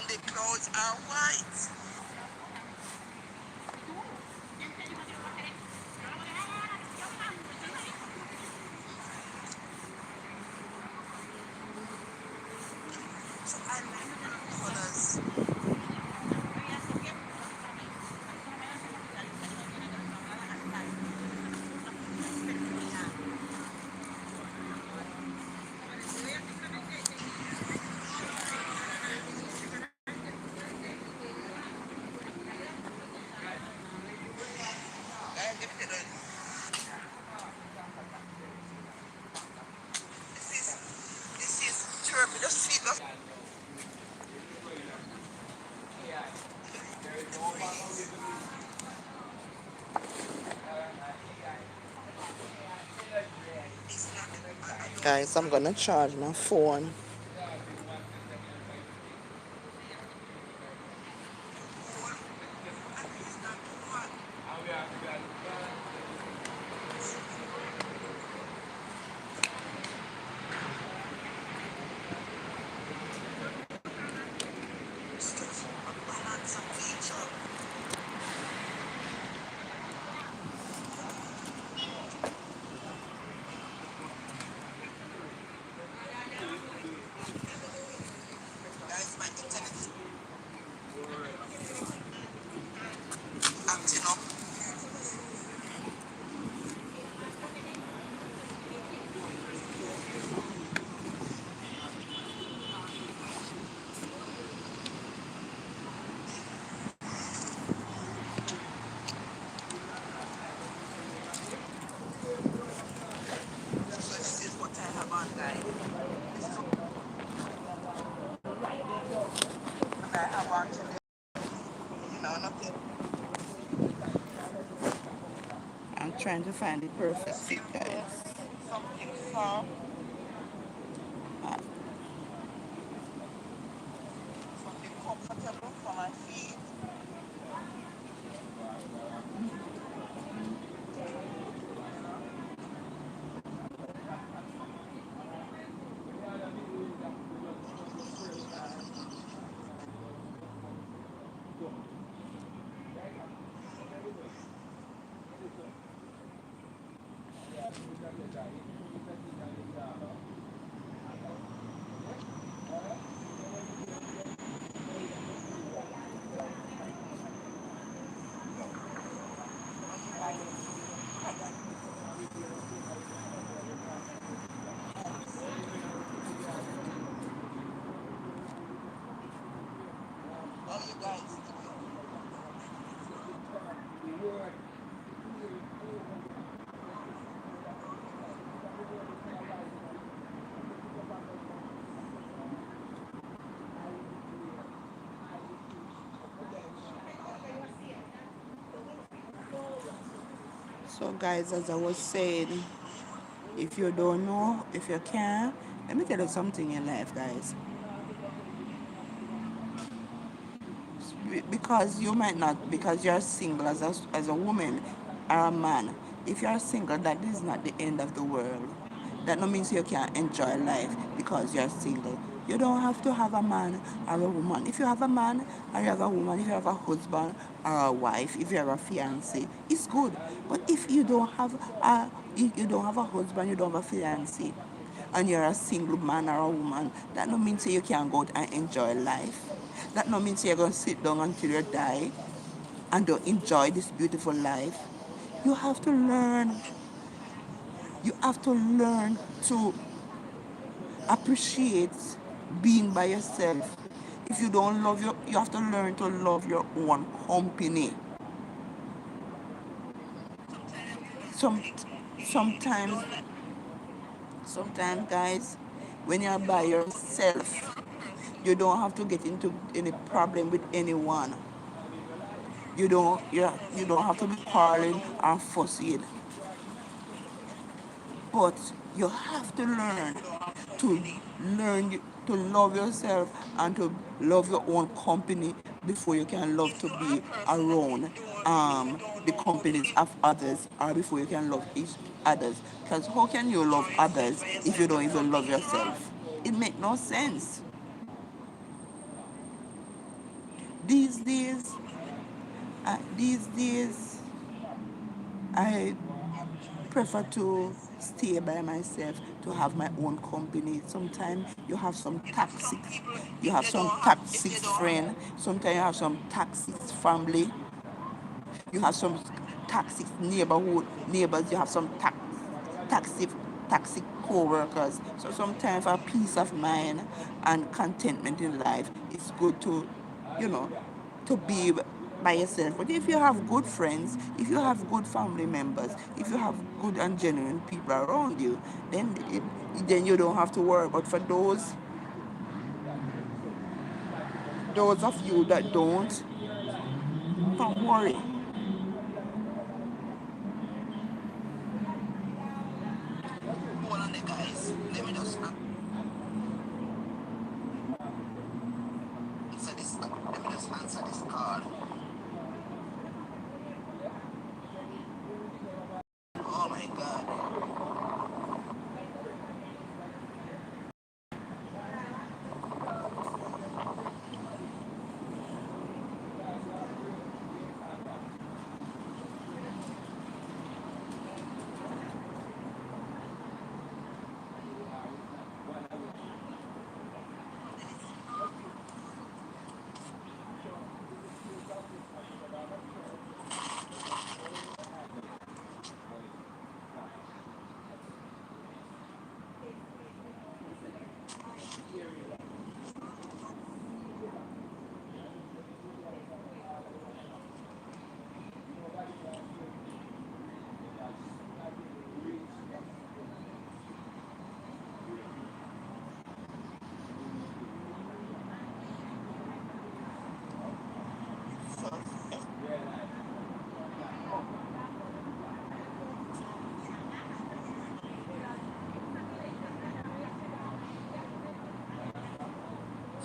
[SPEAKER 1] the clouds are white. So I like the colors. This is chirpy. Just see, just guys, I'm gonna charge my phone. Guys, my internet is acting up. So this is what I have on, guys. This is what I have on today. Nothing. I'm trying to find the perfect fit, guys. Something soft, uh, something comfortable for my feet. Oh, you guys. So, guys, as I was saying, if you don't know, if you can, let me tell you something in life, guys. Because you might not, because you're single as a woman or a man, if you're single, that is not the end of the world. That no means you can't enjoy life because you're single. You don't have to have a man or a woman. If you have a man or you have a woman, if you have a husband or a wife, if you have a fiance, it's good. But if you don't have a husband, you don't have a fiance, and you're a single man or a woman, that no means you can't go out and enjoy life. That no means you're going to sit down until you die and don't enjoy this beautiful life. You have to learn. You have to learn to appreciate being by yourself. If you don't love you have to learn to love your own company. Some, sometimes, sometimes, guys, when you're by yourself, you don't have to get into any problem with anyone. You don't have to be quarreling or fussing. But you have to to learn to love yourself and to love your own company before you can love to be around the companies of others, or before you can love each others. Because how can you love others if you don't even love yourself? It makes no sense. These days, these days, I prefer to stay by myself, to have my own company. Sometimes you have some toxic friend. Sometimes you have some toxic family. You have some toxic neighbors. You have some toxic toxic co-workers. So sometimes for peace of mind and contentment in life, it's good to, you know, to be by yourself. But if you have good friends, if you have good family members, if you have good and genuine people around you, then you don't have to worry. But for those of you that don't worry. Hold on there, guys. Let me just answer this call. Oh my God.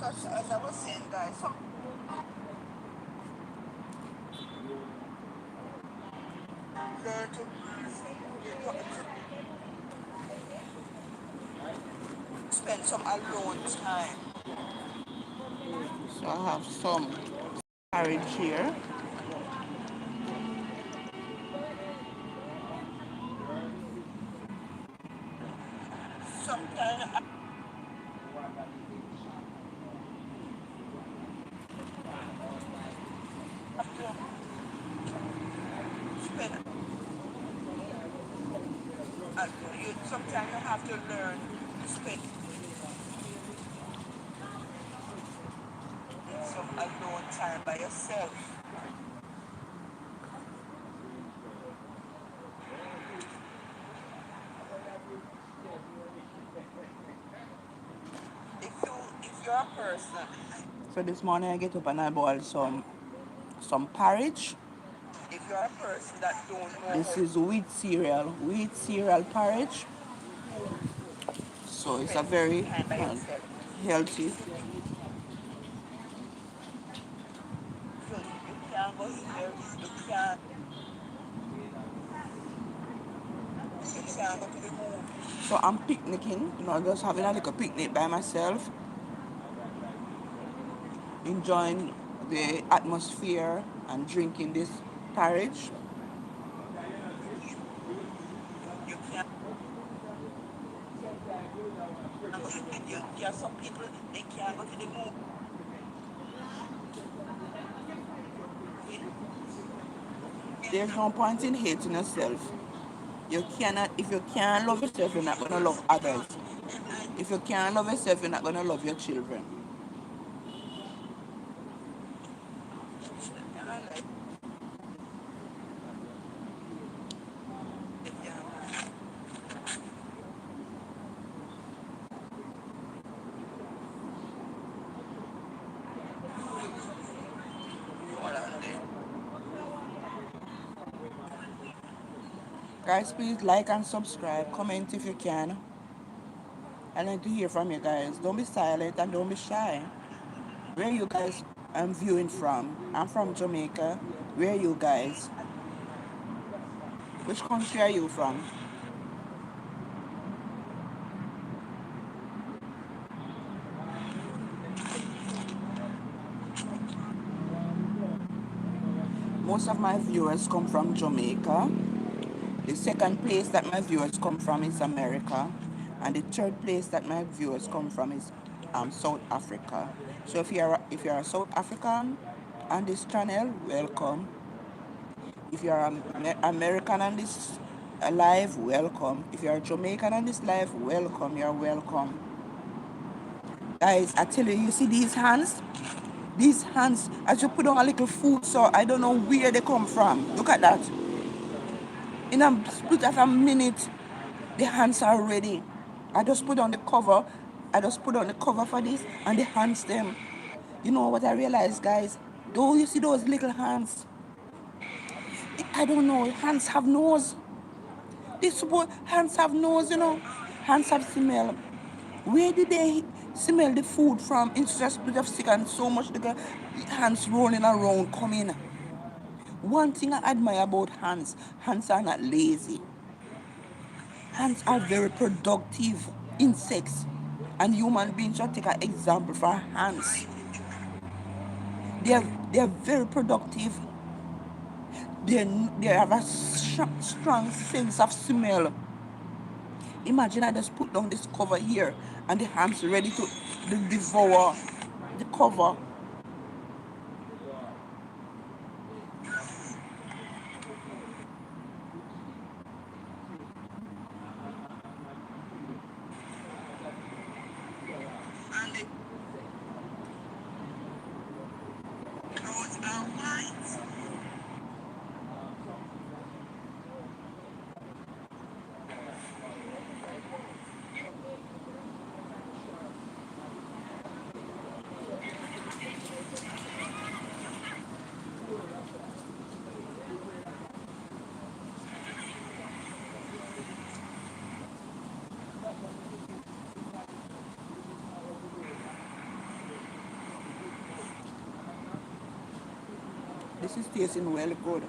[SPEAKER 1] So as I was saying, guys, some learn to spend some alone time. So I have some courage here. Sometimes I have to spend, sometimes you have to learn to spend some alone time by yourself. If you're a person. So this morning I get up and I boil some porridge. If you're a person that don't know, this is wheat cereal porridge. So it's a very healthy. So you can't go here, you can't go to the moon. So I'm picnicking, just having a little picnic by myself, enjoying the atmosphere and drinking this porridge. You can't, there are some people, they can't go to the moon. There's no point in hating yourself. You cannot, if you can't love yourself, you're not going to love others. If you can't love yourself, you're not going to love your children. Guys, please like and subscribe. Comment if you can. I like to hear from you guys. Don't be silent and don't be shy. Where are you guys viewing from? I'm from Jamaica. Where are you guys? Which country are you from? most of my viewers come from Jamaica. The second place that my viewers come from is America. And the third place that my viewers come from is South Africa. So if you're a South African on this channel, welcome. If you're American on this live, welcome. If you're Jamaican on this live, welcome. You're welcome. Guys, I tell you, you see these hands? These hands, I just put on a little food, so I don't know where they come from. Look at that. In a split of a minute, the hands are ready. I just put on the cover. I just put on the cover for this, and the hands them. You know what I realized, guys? Though you see those little hands, I don't know. Hands have nose. This suppose hands have nose, you know. Hands have smell. Where did they smell the food from? It's just a bit of sick and so much the hands rolling around coming. One thing I admire about hands are not lazy. Hands are very productive insects. And human beings should take an example for hands. They're very productive. They, they have a strong sense of smell. Imagine I just put down this cover here and the hands ready to devour the cover. This is tasting well good.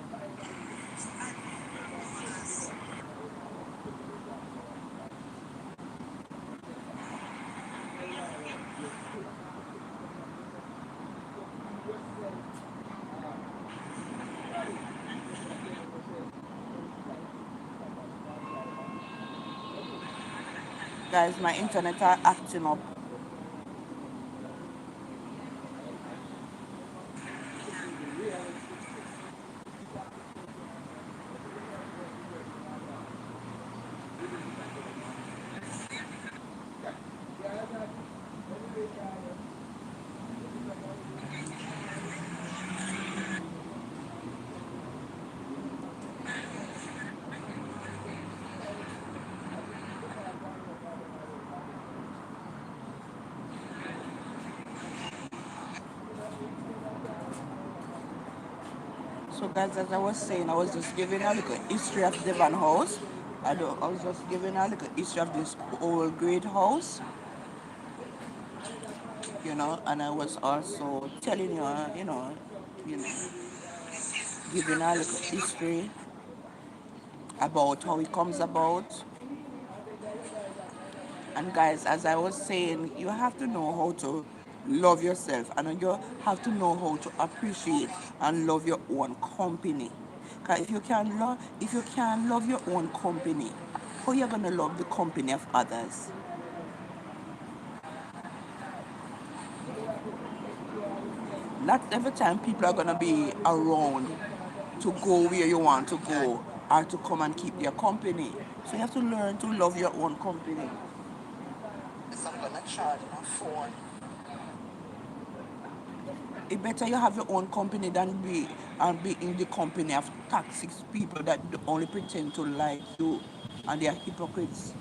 [SPEAKER 1] Guys, my internet are acting up. So guys, as I was saying, I was just giving a little history of Devon House. I was just giving a little history of this old great house, and I was also telling you, you know, giving a little history about how it comes about. And guys, as I was saying, you have to know how to love yourself and you have to know how to appreciate and love your own company. Because if you can't love your own company, how are you gonna love the company of others? Not every time people are gonna be around to go where you want to go or to come and keep your company. So you have to learn to love your own company. So I'm gonna charge my phone. It better you have your own company than be in the company of toxic people that only pretend to like you and they are hypocrites.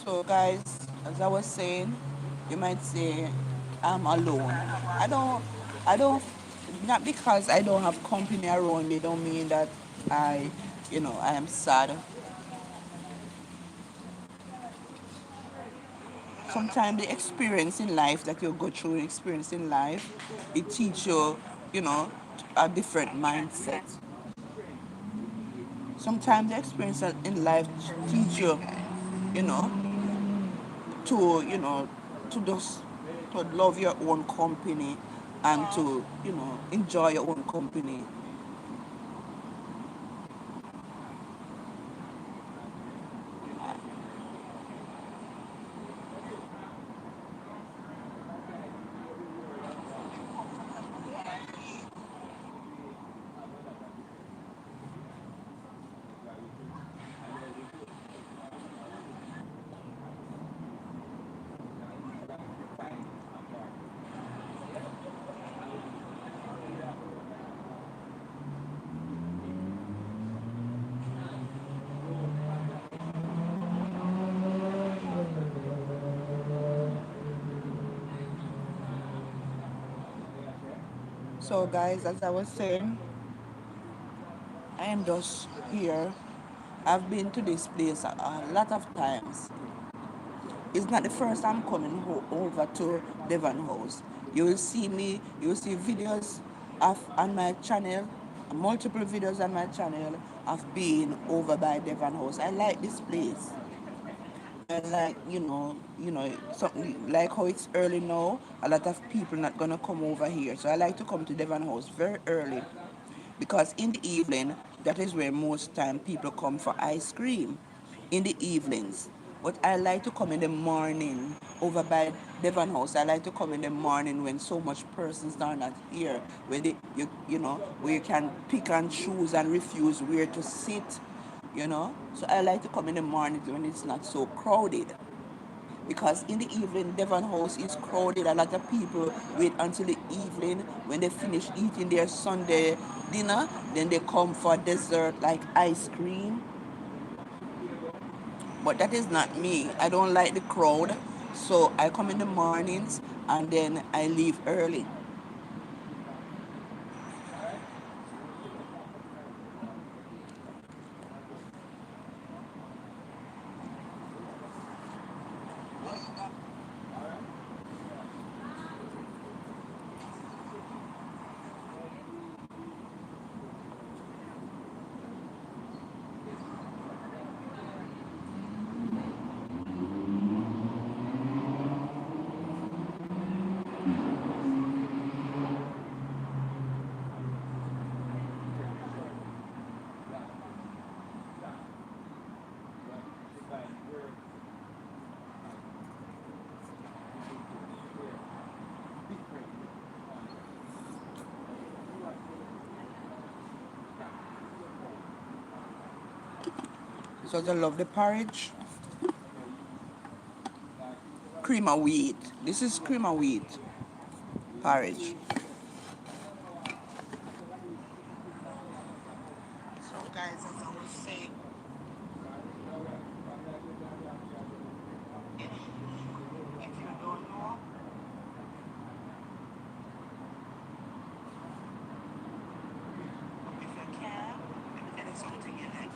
[SPEAKER 1] So, guys, as I was saying, you might say I'm alone. I don't, I don't, not because I don't have company around me, don't mean that I, I am sad. Sometimes the experience in life that you go through, experience in life, it teach you, you know, a different mindset. Sometimes the experience in life teach you, you know, to, to just to love your own company and to, enjoy your own company. So, guys, as I was saying, I am just here. I've been to this place a lot of times. It's not the first time coming over to Devon House. You will see me, you will see videos on my channel, multiple videos on my channel of being over by Devon House. I like this place. I like, something like how it's early now, a lot of people not gonna come over here. So I like to come to Devon House very early because in the evening, that is where most time people come for ice cream in the evenings. But I like to come in the morning over by Devon House. I like to come in the morning when so much persons are not here, when where you can pick and choose and refuse where to sit. So I like to come in the morning when it's not so crowded. Because in the evening, Devon House is crowded. A lot of people wait until the evening when they finish eating their Sunday dinner. Then they come for dessert like ice cream. But that is not me. I don't like the crowd. So I come in the mornings and then I leave early. So I love the porridge. Cream of wheat. This is cream of wheat porridge. So guys, as I was saying, if you don't know, if you can, let me tell you something in it.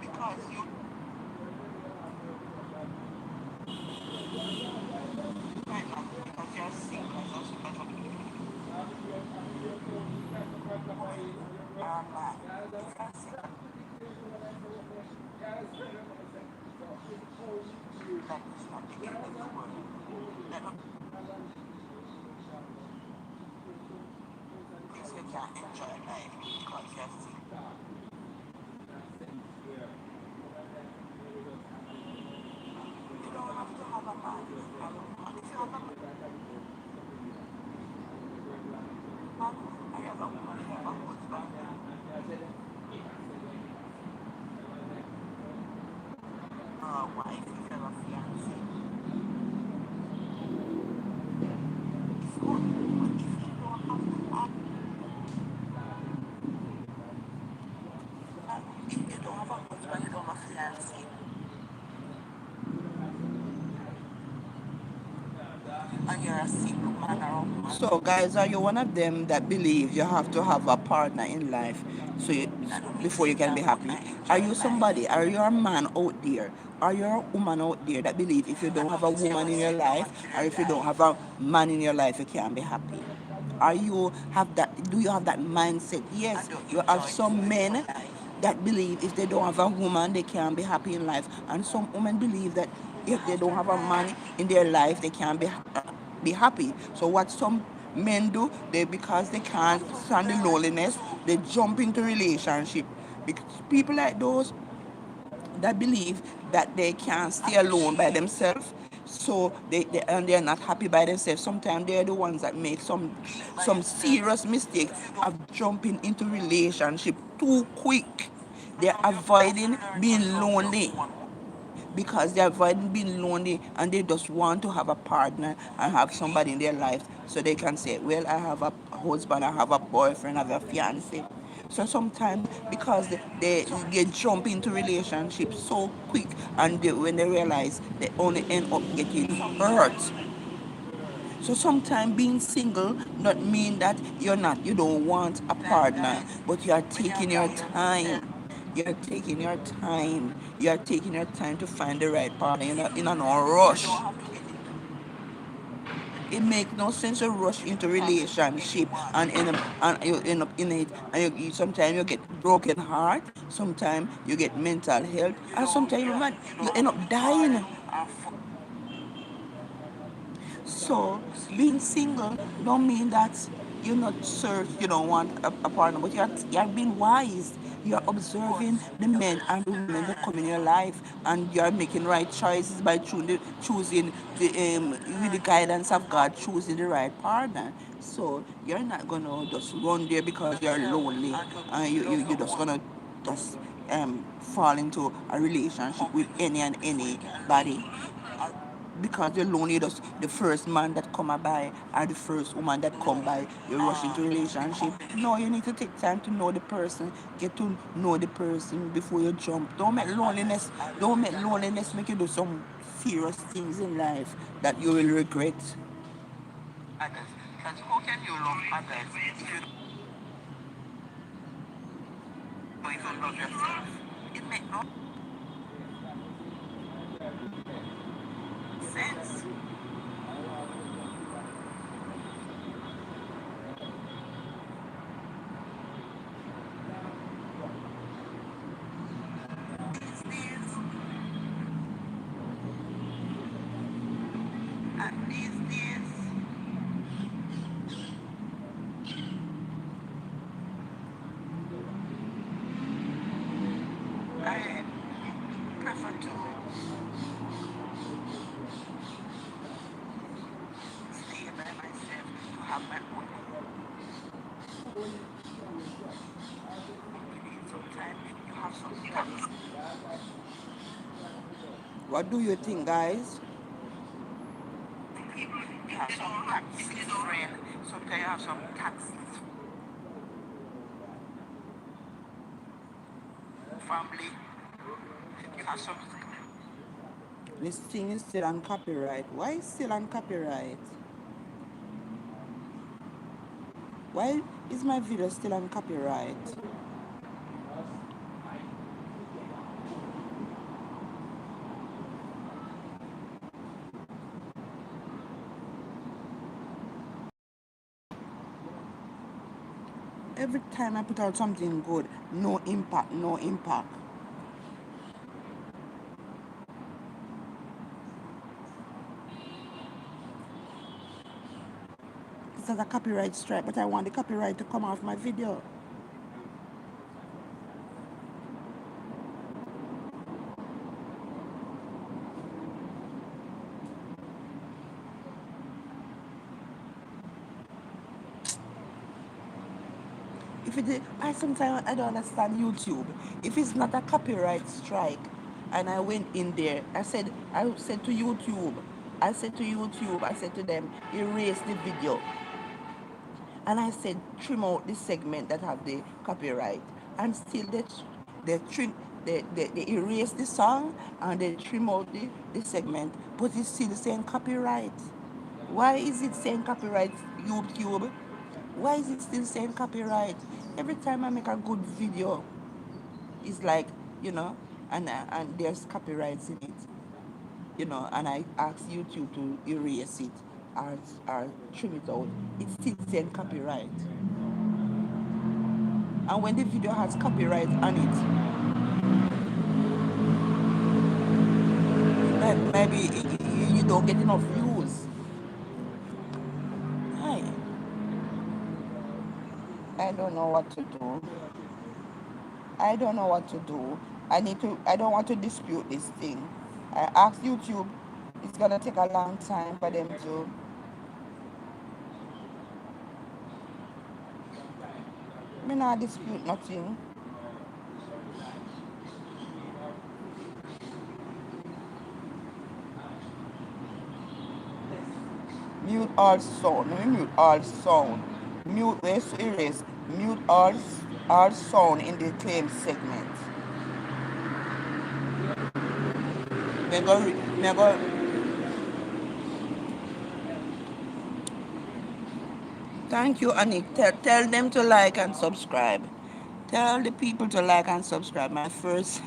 [SPEAKER 1] Because you might not, because you're sick, as I said, man, if you're sick, that is not the end of the world. That means you can't enjoy life because you're sick. You don't have to have a man. And if you have a man, I have a woman, I have a husband, wife, if you have a fiancé, it's good. But if you don't have a if you don't have a husband, you don't have a fiancé, and you're a single man or a woman. So, guys, are you one of them that believe you have to have a partner in life so before you can be happy? Are you somebody? Are you a man out there? Are you a woman out there that believe if you don't have a woman in your life or if you don't have a man in your life, you can't be happy? Are you have that? Do you have that mindset? Yes, you have some men that believe if they don't have a woman, they can't be happy in life, and some women believe that if they don't have a man in their life, they can't be happy. So what some men do, they because they can't stand the loneliness, they jump into relationship. Because people like those that believe that they can't stay alone by themselves, so they're not happy by themselves. Sometimes they're the ones that make some serious mistakes of jumping into relationship too quick. They're avoiding being lonely because they're avoiding being lonely and they just want to have a partner and have somebody in their life so they can say, well, I have a husband, I have a boyfriend, I have a fiance. So sometimes because they jump into relationships so quick and when they realize they only end up getting hurt. So sometimes being single not mean that you don't want a partner, but you are taking your time. You're taking your time. You're taking your time to find the right partner. You're not in a no rush. It makes no sense to rush into relationship and you end up in it and sometimes you get broken heart, sometimes you get mental health, and sometimes you end up dying. So being single don't mean that you're not search, you don't want a partner, but you're being wise. You're observing the men and the women that come in your life, and you're making right choices by choosing with the guidance of God, choosing the right partner. So you're not gonna just run there because you're lonely, and you're just gonna just fall into a relationship with any and anybody because you're lonely, just the first man that come by or the first woman that come by, you rush into relationship. No, you need to take time to know the person, get to know the person before you jump. Don't make loneliness make you do some serious things in life that you will regret. Because how can you love others if you don't even love yourself? It makes no sense. These days, these days, I prefer to What do you think, guys? You have some toxic friend. Sometimes you have some toxic family. You have some. This thing is still on copyright. Why is still on copyright? Why is my video still on copyright? Every time I put out something good, no impact, no impact. It's not a copyright strike, but I want the copyright to come off my video. If it, I sometimes I don't understand YouTube. If it's not a copyright strike, and I went in there, I said to YouTube, I said to them, erase the video. And I said, trim out the segment that have the copyright. And still they trim, they erase the song and they trim out the segment, but it's still saying copyright. Why is it saying copyright, YouTube? Why is it still saying copyright? Every time I make a good video, it's like, you know, and there's copyrights in it, you know, and I ask YouTube to erase it or trim it out. It's still saying copyright. And when the video has copyright on it, maybe you don't get enough views. Hi. I don't know what to do. I don't know what to do. I don't want to dispute this thing. I asked YouTube, it's gonna take a long time for them to me not dispute nothing. Mute all sound. Let me mute all sound. Mute let's erase. Mute all sound in the claim segment. Me go Thank you, Anik. Tell them to like and subscribe. Tell the people to like and subscribe. My first,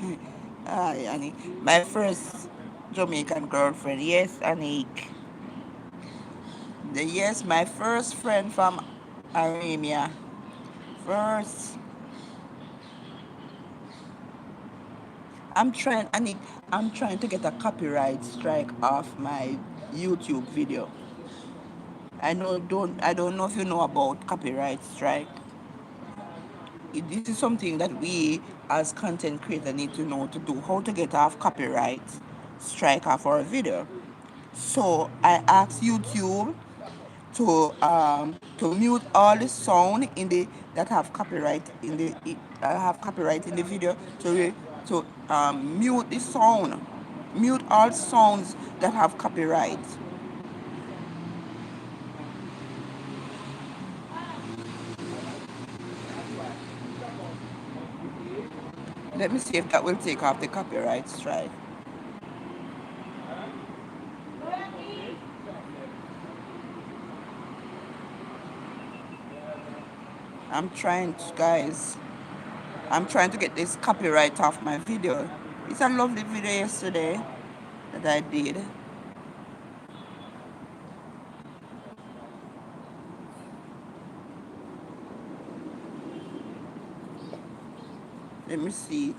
[SPEAKER 1] hi, Anik. My first Jamaican girlfriend. Yes, Anik. Yes, my first friend from Arabia. First, Anik, I'm trying to get a copyright strike off my YouTube video. I don't know if you know about copyright strike. This is something that we as content creators need to know to do, how to get off copyright strike off our video. So I asked YouTube to mute all the sound in the that have copyright in the video, to mute the sound, mute all sounds that have copyright. Let me see if that will take off the copyright strike. I'm trying to, guys. I'm trying to get this copyright off my video. It's a lovely video yesterday that I did. Let me see it.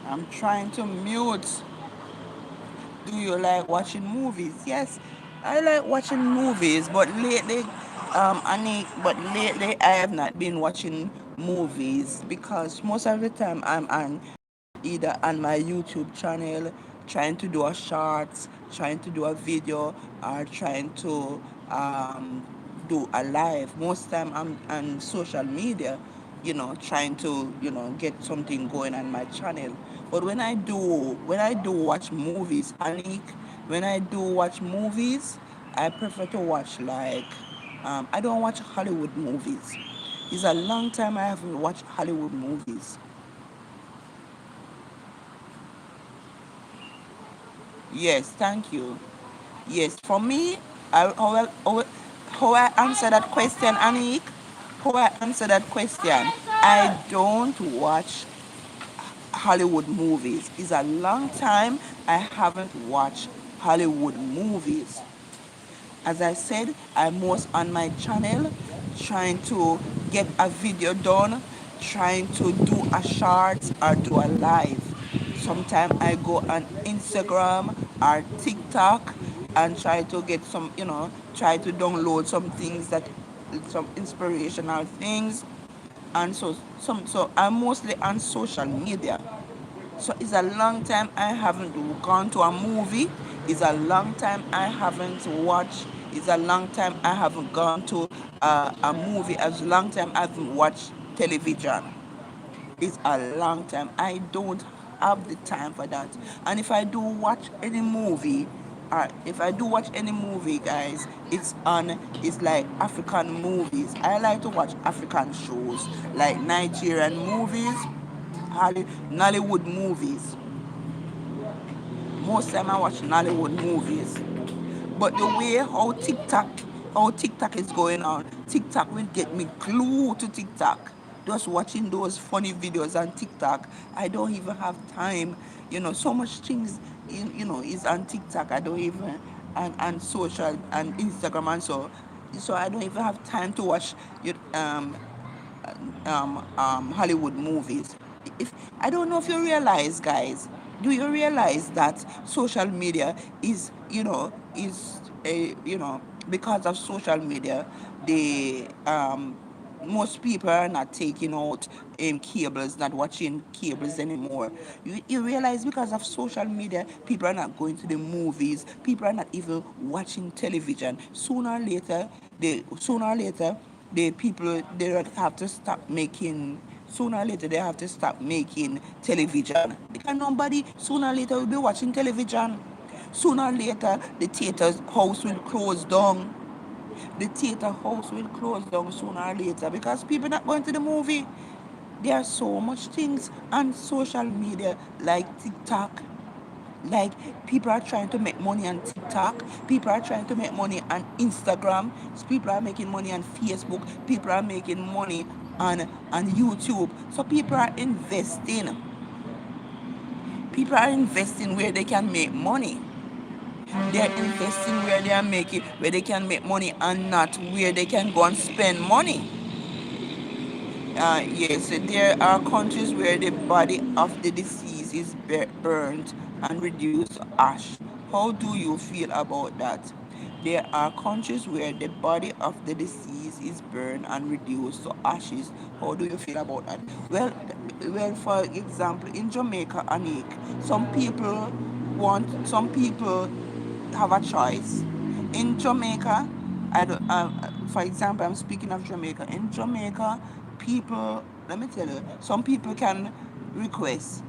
[SPEAKER 1] I'm trying to mute. Do you like watching movies? Yes, I like watching movies, but lately, but lately I have not been watching movies because most of the time I'm on either on my YouTube channel, trying to do a shorts, trying to do a video, or trying to do a live. Most time I'm on social media, trying to, get something going on my channel. But when I do watch movies, Anik, when I do watch movies, I prefer to watch like I don't watch Hollywood movies. It's a long time I haven't watched Hollywood movies. Yes, thank you. Yes, for me, how I answer that question, Anik, how I answer that question, I don't watch Hollywood movies. It's a long time I haven't watched Hollywood movies. As I said, I'm most on my channel trying to get a video done, trying to do a short or do a live. Sometimes I go on Instagram or TikTok and try to get some, try to download some things some inspirational things. And so I'm mostly on social media. So it's a long time I haven't gone to a movie. It's a long time I haven't watched. It's a long time I haven't gone to a movie. It's a long time I haven't watched television. It's a long time. I don't have the time for that. And if I do watch any movie, if I do watch any movie, guys, it's like African movies. I like to watch African shows, like Nigerian movies, Nollywood movies. Most time I watch Nollywood movies. But the way how TikTok is going on, TikTok will get me glued to TikTok. Just watching those funny videos on TikTok, I don't even have time. So much things, is on TikTok. I don't even and social and Instagram and so I don't even have time to watch Hollywood movies. If I don't know if you realize, guys, do you realize that social media is a because of social media, the most people are not taking out cables, not watching cables anymore. You realize because of social media, people are not going to the movies, people are not even watching television. Sooner or later, the people they don't have to stop making. Sooner or later, they have to stop making television because nobody sooner or later will be watching television. Sooner or later, the theater's house will close down. The theater house will close down sooner or later because people not going to the movie. There are so much things on social media like TikTok. Like people are trying to make money on TikTok. People are trying to make money on Instagram. People are making money on Facebook. People are making money on YouTube. So people are investing. People are investing where they can make money. They're investing where they can make money and not where they can go and spend money. Yes, there are countries where the body of the deceased is burnt and reduced to ash. How do you feel about that? There are countries where the body of the deceased is burned and reduced to ashes. How do you feel about that? Well, for example, in Jamaica, Anik, some people have a choice. In Jamaica, for example, I'm speaking of Jamaica. In Jamaica, people, let me tell you, some people can request.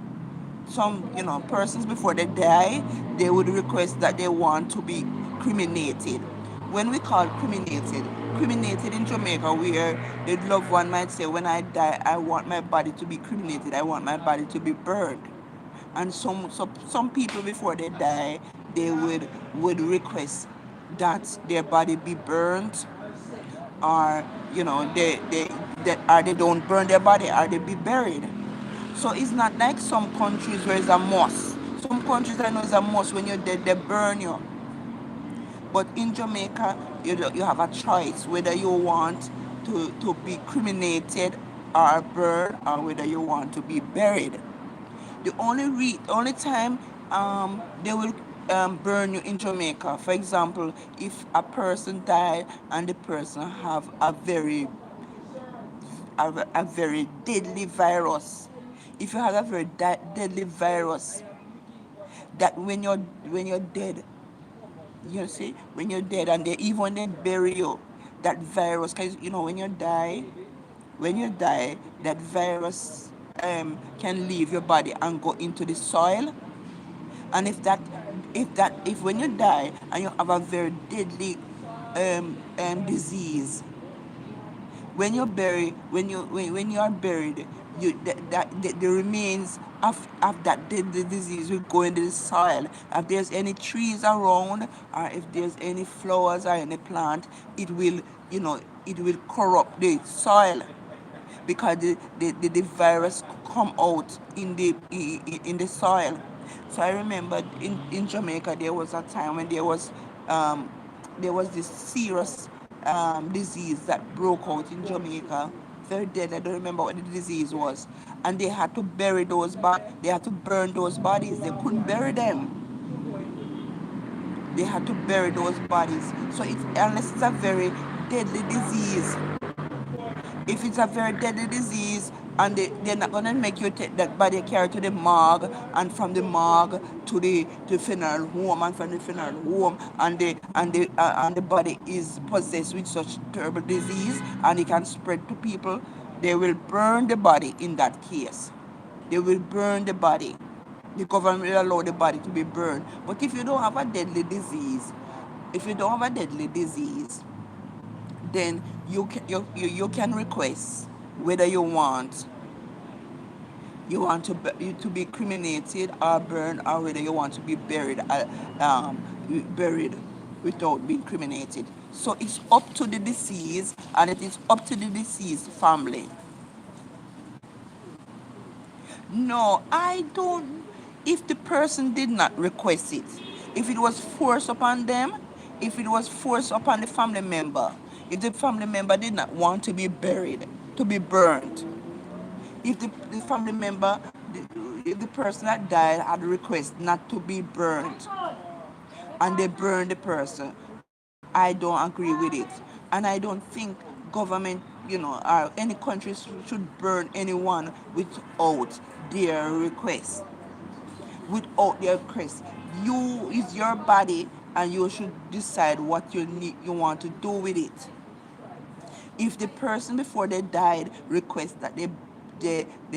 [SPEAKER 1] Some, persons before they die, they would request that they want to be cremated. When we call cremated in Jamaica, where the loved one might say, when I die, I want my body to be cremated. I want my body to be burned. And some people before they die, they would request that their body be burned, or they don't burn their body, or they be buried. So it's not like some countries where it's a must. Some countries I know it's a must, when you're dead they burn you. But in Jamaica, you have a choice whether you want to be cremated or burned, or whether you want to be buried. The only time they will burn you in Jamaica, for example, if a person died and the person have a very deadly virus. If you have a very deadly virus, that when you're dead, you see, when you're dead and they even they bury you, that virus, cause when you die, that virus can leave your body and go into the soil. And if when you die and you have a very deadly disease, when you are buried, the remains of that deadly disease will go into the soil. If there's any trees around, or if there's any flowers or any plant, it will you know it will corrupt the soil, because the virus come out in the soil. So I remember in Jamaica there was a time when um, there was this serious disease that broke out in Jamaica. Very dead. I don't remember what the disease was, and they had to bury they had to burn those bodies. They couldn't bury them. They had to bury those bodies. So it's unless it's a very deadly disease, if it's a very deadly disease, and they're not going to make you take that body carried to the morgue, and from the morgue to the funeral home, and from the funeral home, and the body is possessed with such terrible disease and it can spread to people, they will burn the body. In that case, they will burn the body. The government will allow the body to be burned. But if you don't have a deadly disease, if you don't have a deadly disease, then you can request whether you want to be cremated or burned, or whether you want to be um, buried without being cremated. So it's up to the deceased, and it is up to the deceased family. No, I don't. If the person did not request it, if it was forced upon them, if it was forced upon the family member, if the family member did not want to be buried, to be burned, if the family member, if the person that died had a request not to be burned, and they burn the person, I don't agree with it. And I don't think government, or any country should burn anyone their request, without their request. You is your body, and you should decide what you want to do with it. If the person before they died requests that the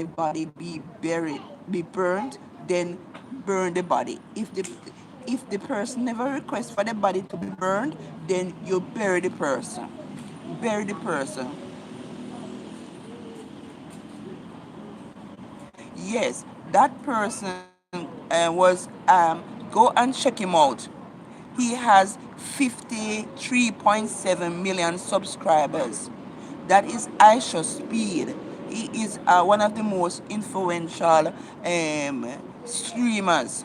[SPEAKER 1] body be buried, be burned, then burn the body. If the person never requests for the body to be burned, then you bury the person. Bury the person. Yes, that person was go and check him out. He has 53.7 million subscribers. That is Aisha Speed. He is one of the most influential streamers.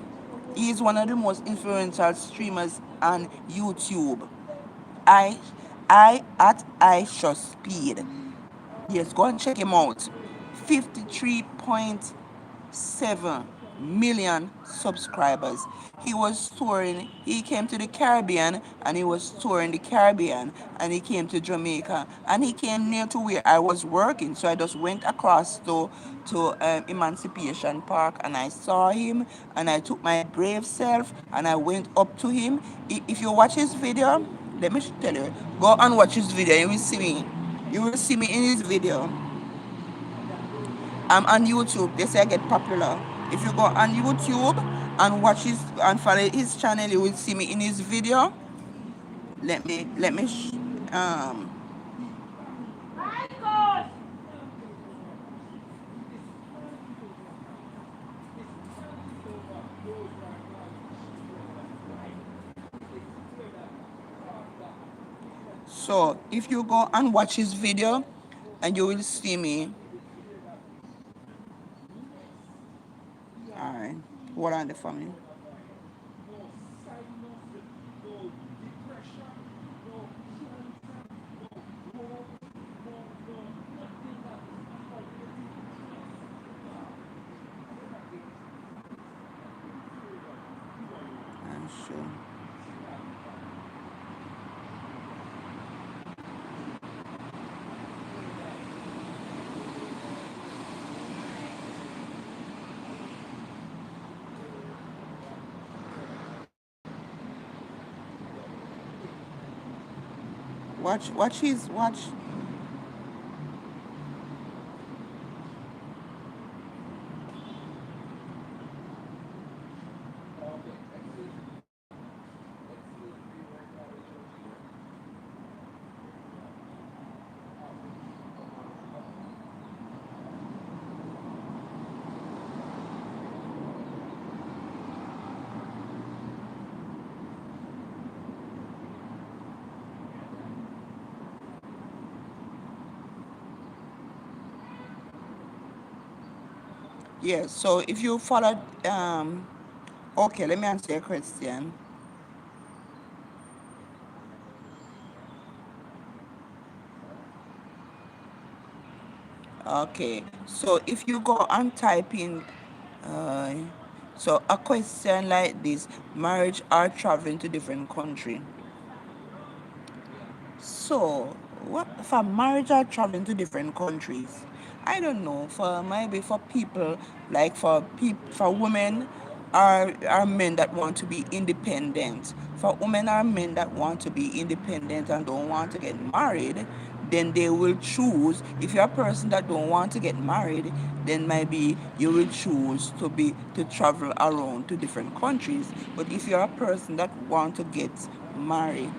[SPEAKER 1] He is one of the most influential streamers on YouTube. I I at Aisha Speed. Yes, go and check him out. 53.7 million subscribers. He came to the Caribbean, and he was touring the Caribbean, and he came to Jamaica, and he came near to where I was working. So I just went across to Emancipation Park, and I saw him, and I took my brave self and I went up to him. If you watch his video, let me tell you, go and watch his video. You will see me. You will see me in his video. I'm on YouTube. They say I get popular. If you go on YouTube and watch his and follow his channel, you will see me in his video. Um. So if you go and watch his video, and you will see me. Alright. Hold on there for me. Sure. Watch. Yeah. So if you followed, okay, let me answer your question. Okay. So if you go and type in, uh, so a question like this, marriage or traveling to different country. So, what for marriage or traveling to different countries? I don't know. For maybe for people like for women are men that want to be independent. For women are men that want to be independent and don't want to get married, then they will choose. If you're a person that don't want to get married, then maybe you will choose to travel around to different countries. But if you're a person that want to get married,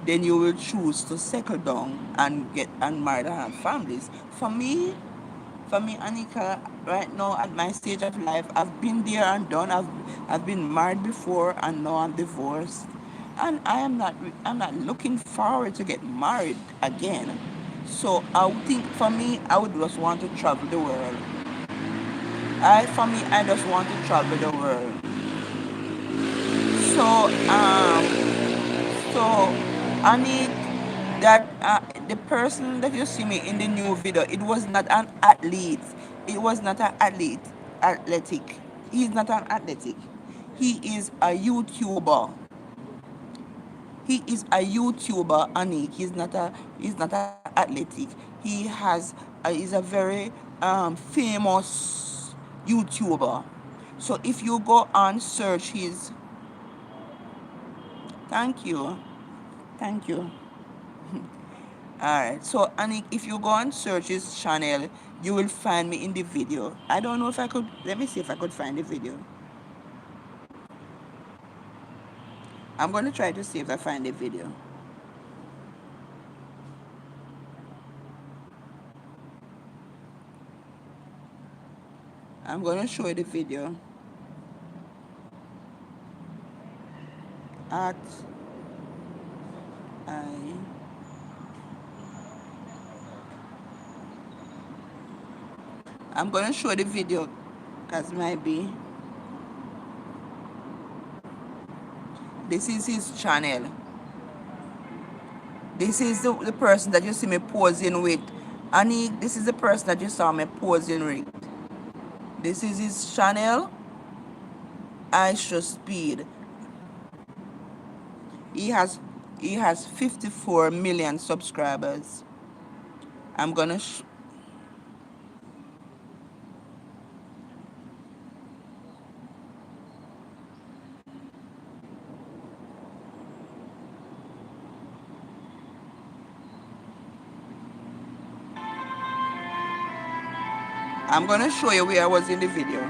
[SPEAKER 1] then you will choose to settle down and get and marry and have families. For me, Anika, right now at my stage of life, I've been there and done. I've been married before and now I'm divorced, and I'm not looking forward to get married again. So I would think for me, I would just want to travel the world. I just want to travel the world. So So, Anik, that the person that you see me in the new video, it was not an athlete. It was not an athlete, athletic. He is not an athletic. He is a YouTuber. He is a YouTuber, Anik. He's not a athletic. He's a very famous YouTuber. So if you go and search his, thank you, thank you. Alright, so Anik, if you go and search his channel, you will find me in the video. I don't know if I could, let me see if I could find the video. I'm going to try to see if I find the video. I'm going to show you the video. At I, I'm going to show you the video because maybe this is his channel. This is the person that you see me posing with. Anik, this is the person that you saw me posing with. This is his channel. I show speed. He has he has 54 million subscribers. I'm gonna I'm gonna show you where I was in the video.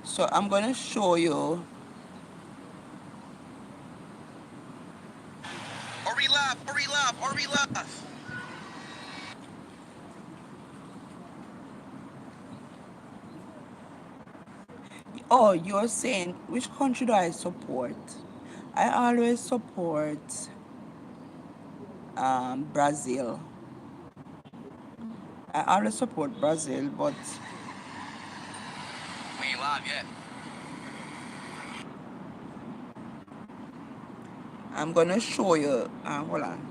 [SPEAKER 1] So I'm gonna show you. Hurry up, hurry up. Oh, you're saying which country do I support? I always support Brazil. I always support Brazil, but
[SPEAKER 2] We ain't live yet.
[SPEAKER 1] I'm gonna show you. Hold on.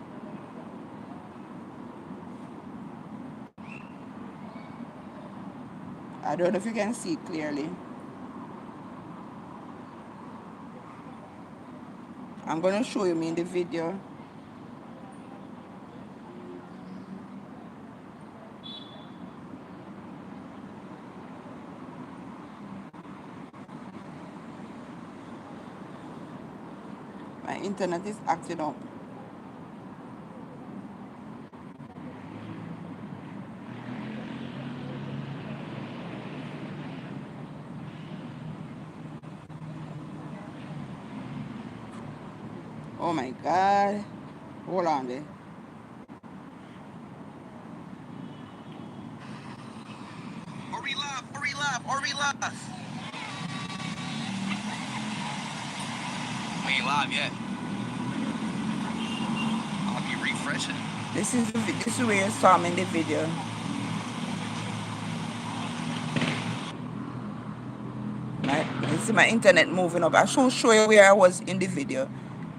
[SPEAKER 1] I don't know if you can see it clearly. I'm gonna show you me in the video. My internet is acting up. Oh my god. Hold on there.
[SPEAKER 2] Are we live? Are we live? Are we live? We ain't live yet. I'll be refreshing.
[SPEAKER 1] This is where you saw me in the video. You see my internet moving up. I shouldn't show you where I was in the video.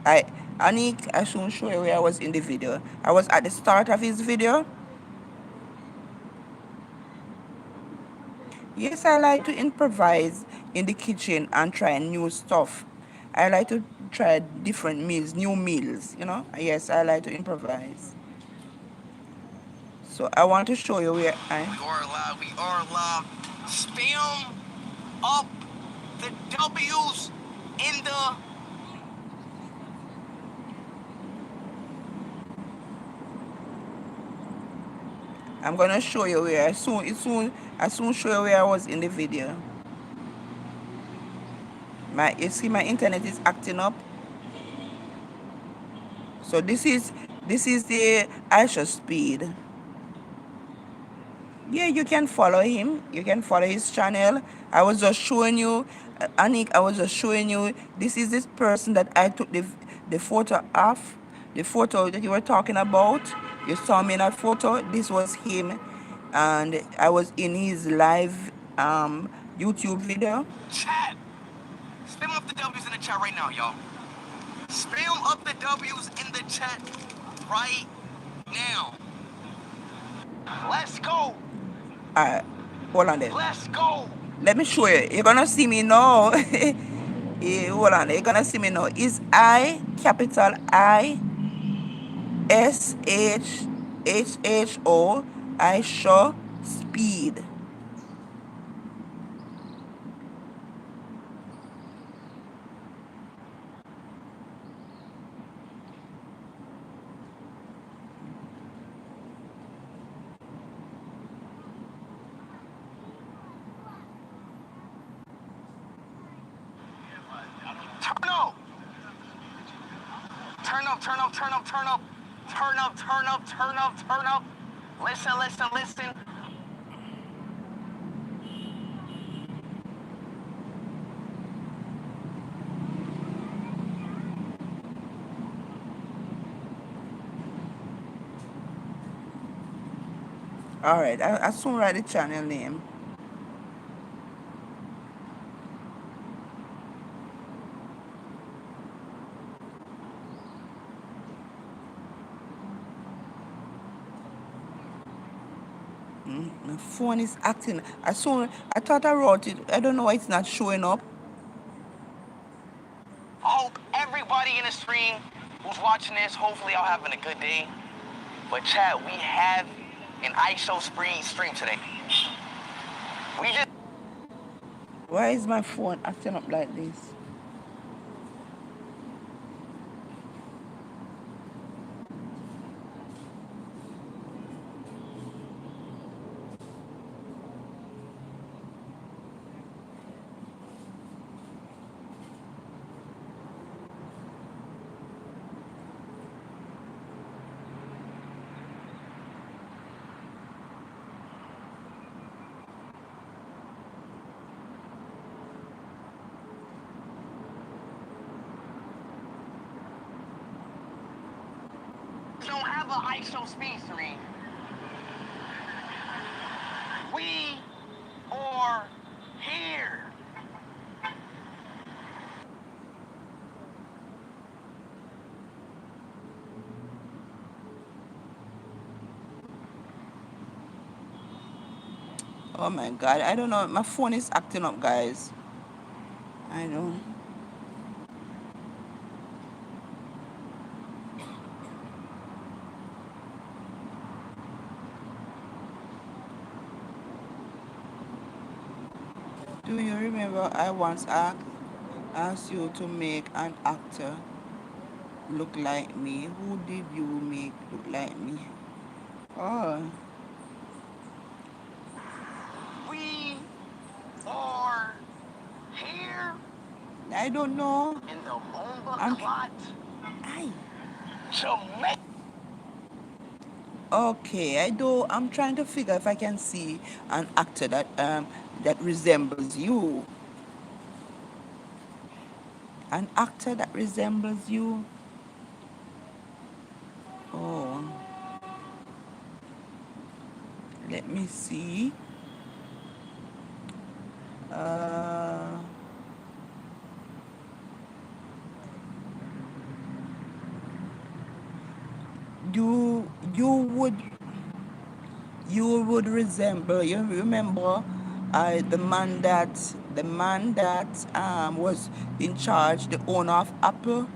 [SPEAKER 1] I Anik, I shouldn't show you where I was in the video. I was at the start of his video. Yes, I like to improvise in the kitchen and try new stuff. I like to try different meals, new meals, you know. Yes, I like to improvise. So I want to show you where I.
[SPEAKER 2] We are live. We are live. Spam up the W's in the.
[SPEAKER 1] I'm gonna show you where I soon show you where I was in the video. You see my internet is acting up. So this is the Aisha speed. Yeah, you can follow him. You can follow his channel. I was just showing you, Anik. I was just showing you. This is this person that I took the photo of, the photo that you were talking about. You saw me in that photo. This was him, and I was in his live YouTube video.
[SPEAKER 2] Chat. Spam up the W's in the chat right now, y'all. Spam up the W's in the chat right now. Let's go.
[SPEAKER 1] Alright, hold on there.
[SPEAKER 2] Let's go.
[SPEAKER 1] Let me show you. You're gonna see me now. Hold on, you're gonna see me now. Is I capital I SHHO, I show speed.
[SPEAKER 2] Turn up. Turn up, turn up, turn up, turn up. Turn up, turn up, turn up, turn up. Listen, listen, listen.
[SPEAKER 1] Alright, I soon write the channel name. My phone is acting. I thought I wrote it. I don't know why it's not showing up.
[SPEAKER 2] I hope everybody in the stream who's watching this, hopefully y'all having a good day. But chat, we have an ISO stream today. We just
[SPEAKER 1] Why is my phone acting up like this?
[SPEAKER 2] don't have an ISO speed stream. We are here.
[SPEAKER 1] Oh my God, I don't know. My phone is acting up, guys. I know. Do you remember I once asked you to make an actor look like me? Who did you make look like me? Oh,
[SPEAKER 2] We are here
[SPEAKER 1] I don't know.
[SPEAKER 2] in the Bomba
[SPEAKER 1] I'm.
[SPEAKER 2] Clot,
[SPEAKER 1] I.
[SPEAKER 2] Jamaica.
[SPEAKER 1] Okay, I do. I'm trying to figure if I can see an actor that resembles you. An actor that resembles you. Oh, let me see. Uh, you you would you would resemble. You remember, the man that was in charge, the owner of Apple,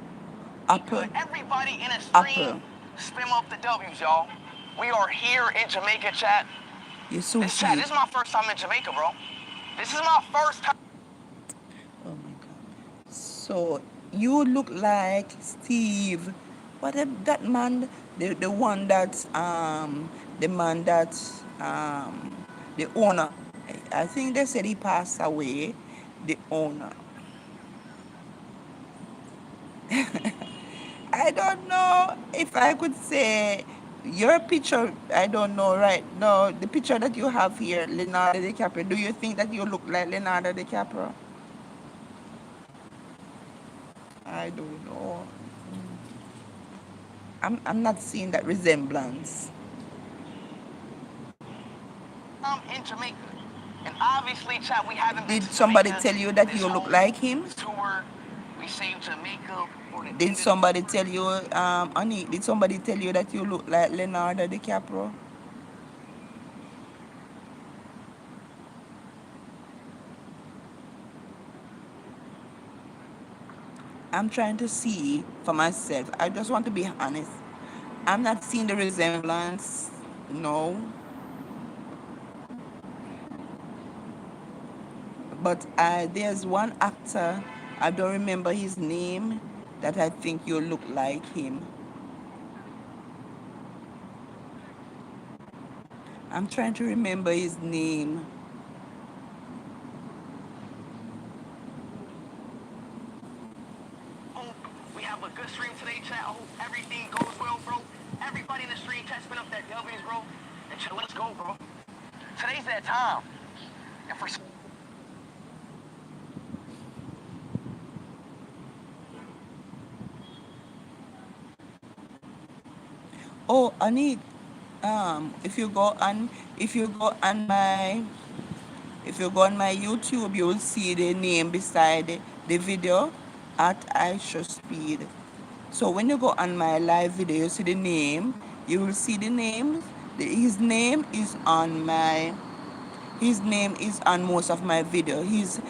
[SPEAKER 2] Everybody in a stream,
[SPEAKER 1] Apple.
[SPEAKER 2] spin up the W's, y'all. We are here in Jamaica, chat.
[SPEAKER 1] You soon
[SPEAKER 2] This chat,
[SPEAKER 1] see
[SPEAKER 2] this
[SPEAKER 1] it.
[SPEAKER 2] is my first time in Jamaica, bro. This is my first time.
[SPEAKER 1] Oh my God. So you look like Steve. That man, the one that the man that the owner. I think they said he passed away. The owner. I don't know if I could say your picture. I don't know right now. The picture that you have here, Leonardo DiCaprio. Do you think that you look like Leonardo DiCaprio? I don't know. I'm not seeing that resemblance.
[SPEAKER 2] In Jamaica. And obviously, chat, we haven't been
[SPEAKER 1] Did
[SPEAKER 2] to
[SPEAKER 1] somebody
[SPEAKER 2] Jamaica
[SPEAKER 1] tell you that
[SPEAKER 2] this
[SPEAKER 1] you look
[SPEAKER 2] whole
[SPEAKER 1] like him?
[SPEAKER 2] tour. We saved Jamaica for the
[SPEAKER 1] Did
[SPEAKER 2] end of the
[SPEAKER 1] somebody
[SPEAKER 2] tour.
[SPEAKER 1] tell you, Ani, did somebody tell you that you look like Leonardo DiCaprio? I'm trying to see for myself. I just want to be honest. I'm not seeing the resemblance. No. But there's one actor, I don't remember his name, that I think you look like him. I'm trying to remember his name.
[SPEAKER 2] We have a good stream today, chat. I hope everything goes well, bro. Everybody in the stream, chat, spin up that W's, bro. And chat, let's go, bro. Today's that time. And for
[SPEAKER 1] Oh, Anik, if you go on, if you go on my, if you go on my YouTube, you will see the name beside the video at iShow Speed. So when you go on my live video, you see the name. You will see the name. His name is on my. His name is on most of my video. His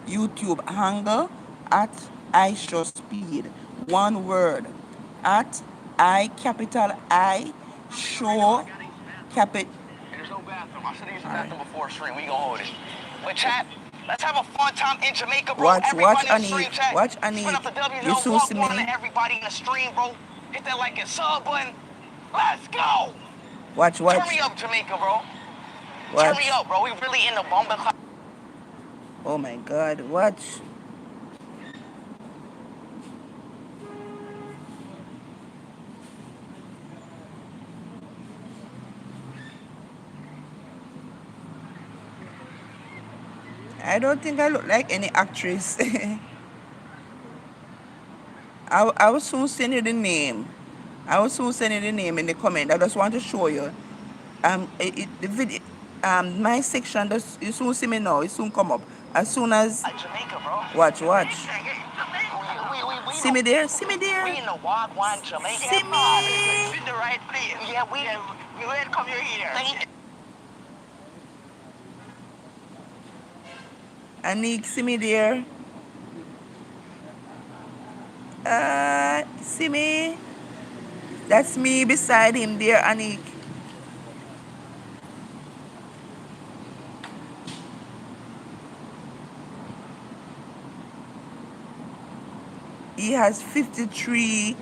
[SPEAKER 1] YouTube handle at iShow Speed. One word. At I capital I show capital.
[SPEAKER 2] there's no bathroom. I should have used the
[SPEAKER 1] Alright.
[SPEAKER 2] bathroom before stream. We gonna hold it. But chat, let's have a fun time in Jamaica, bro.
[SPEAKER 1] Watch
[SPEAKER 2] Everybody in the
[SPEAKER 1] Anik.
[SPEAKER 2] stream, chat.
[SPEAKER 1] Watch
[SPEAKER 2] Spin
[SPEAKER 1] Anik.
[SPEAKER 2] up the W's,
[SPEAKER 1] You
[SPEAKER 2] yo.
[SPEAKER 1] soon
[SPEAKER 2] Walk
[SPEAKER 1] see
[SPEAKER 2] one
[SPEAKER 1] me.
[SPEAKER 2] to everybody in the stream, bro. Hit that like and sub button. Let's go. Turn
[SPEAKER 1] Watch.
[SPEAKER 2] me up, Jamaica, bro. Turn me
[SPEAKER 1] Watch.
[SPEAKER 2] up, bro. We really in the bomba class.
[SPEAKER 1] Oh my God. Watch. I don't think I look like any actress. I will soon send you the name. I will soon send you the name in the comment. I just want to show you. The video, my section. Does you soon see me now? It soon come up. As soon as
[SPEAKER 2] Jamaica, bro.
[SPEAKER 1] watch.
[SPEAKER 2] We
[SPEAKER 1] See me there. See me
[SPEAKER 2] we
[SPEAKER 1] there.
[SPEAKER 2] in the Wagwan, Jamaica.
[SPEAKER 1] See me.
[SPEAKER 2] In the right place. Yeah, we welcome you here. Thank
[SPEAKER 1] Anik, see me there? See me? That's me beside him there, Anik. He has 53,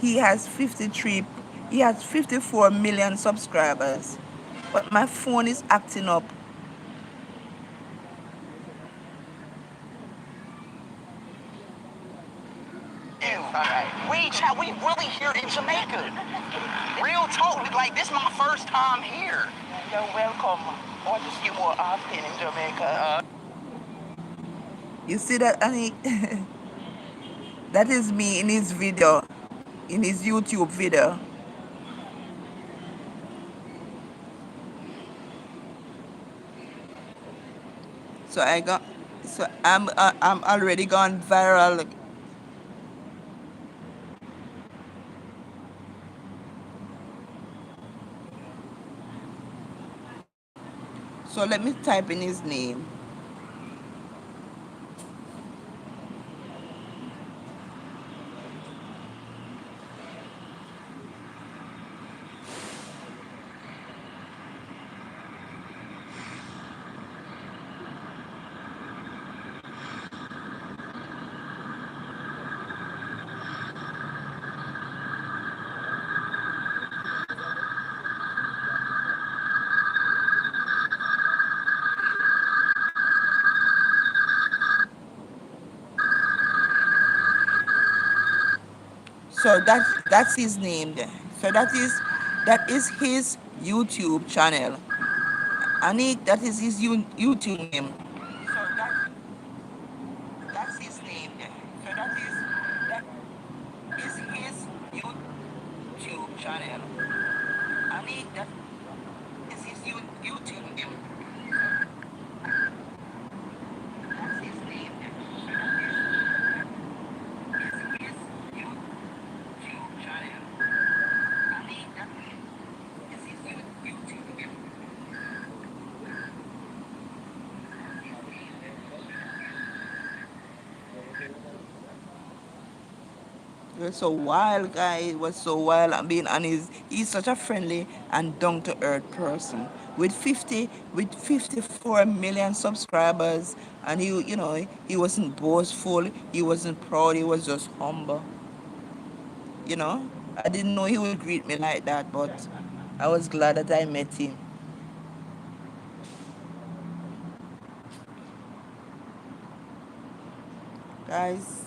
[SPEAKER 1] he has 53, he has 54 million subscribers. But my phone is acting up.
[SPEAKER 2] We chat, we really here in Jamaica. Real talk, like this my first time here. You're welcome. Or just you more often in Jamaica.
[SPEAKER 1] You see that, Anik? That is me in his video, in his YouTube video. So I'm already gone viral. So let me type in his name. So that's his name there. So that is his YouTube channel. Anik, that is his YouTube name. So that's his name there. So that is his YouTube channel. Anik, that is his YouTube name. That's his name there. So that is his YouTube channel. Anik, that is his YouTube name. He was so wild, guy. He was so wild and being honest. He's such a friendly and down to earth person. With 54 million subscribers, and he wasn't boastful, he wasn't proud, he was just humble. You know, I didn't know he would greet me like that, but I was glad that I met him, guys.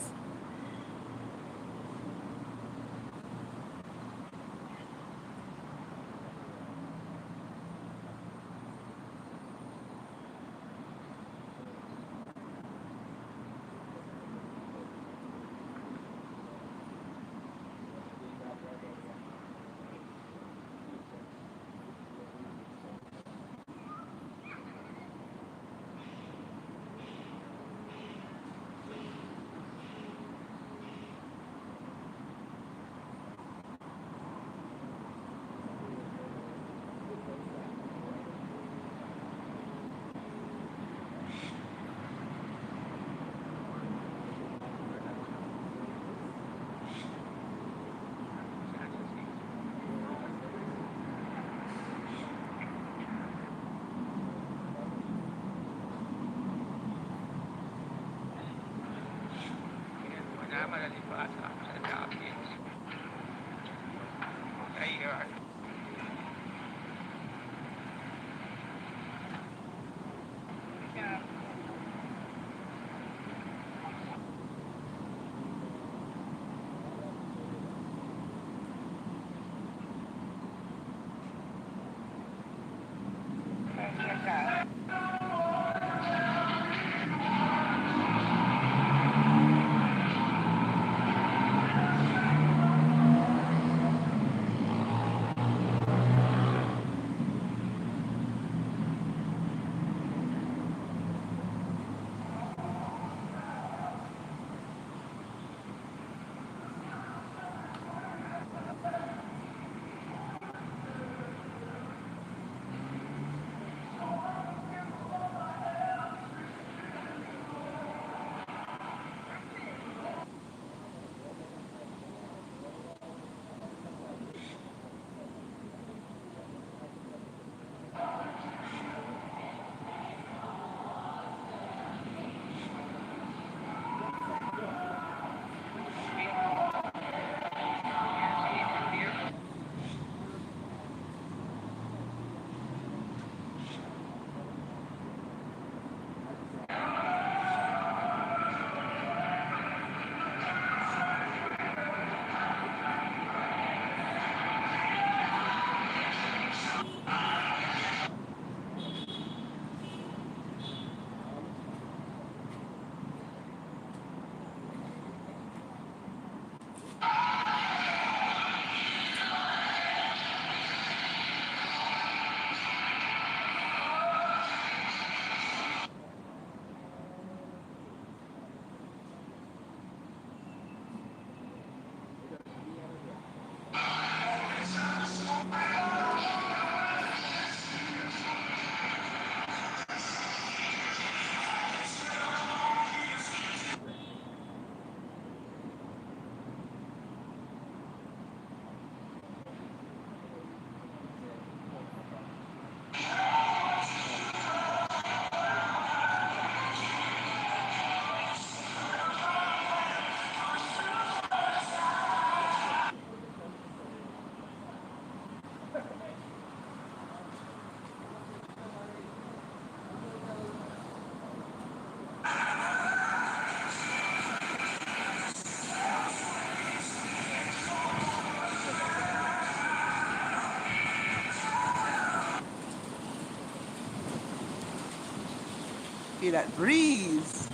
[SPEAKER 1] feel that breeze.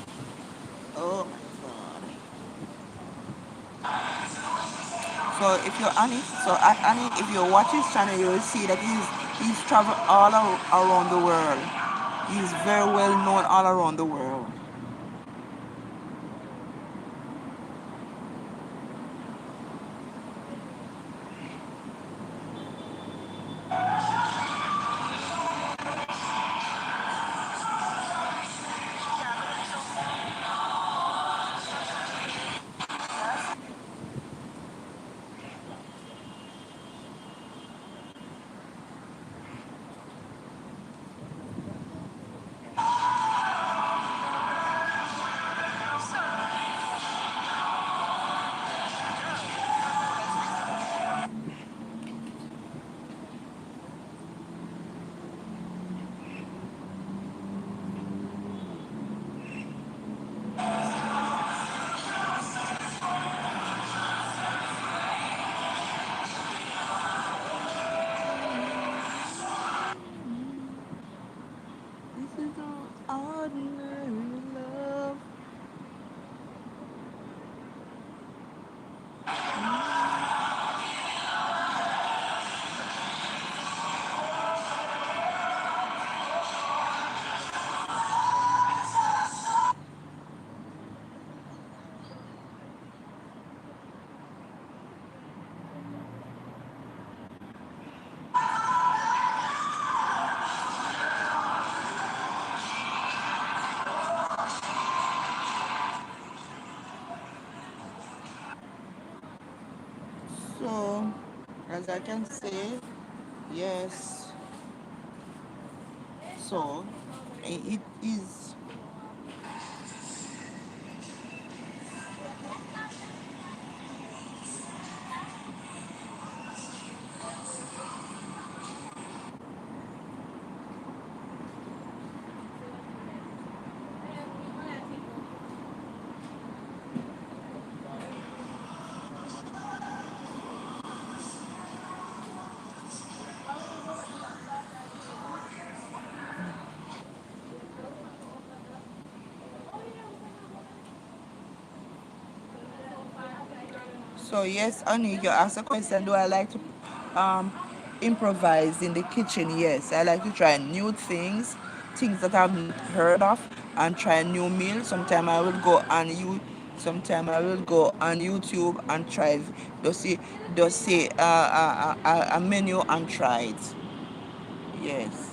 [SPEAKER 1] Oh my god. So if you're Annie, so at Annie, if you watch his channel, you will see that he's traveled around the world. He's very well known all around the world. This is all ordinary love. So, as I can say, yes. So, it is. So yes, Annie, you asked a question. Do I like to um, improvise in the kitchen? Yes, I like to try new things, things that I've not heard of, and try new meals. Sometime I will go on YouTube and try just see a menu and try it. Yes.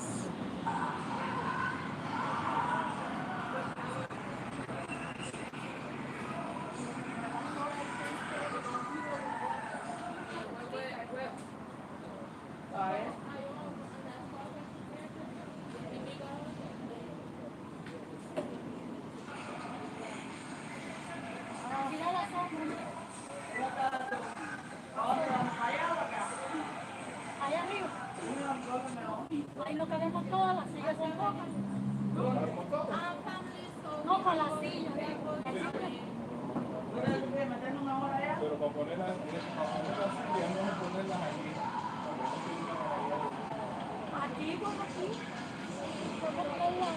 [SPEAKER 3] Ahí lo queremos todas las sillas se cojan. No, con las sillas. Pero para ponerlas, silla, vamos a ponerlas aquí. Aquí, pues aquí. Vamos a ponerlas.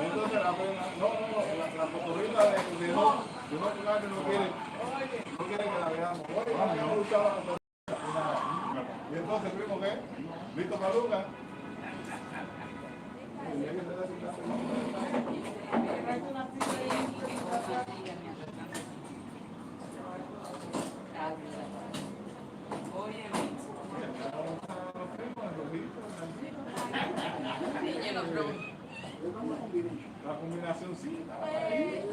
[SPEAKER 3] Entonces la cotorrita de no jugar no quiere que la veamos. No gustaba la cotorrita. Y entonces primo qué, Vito Maluca. Oye, La combinación sí, ahí.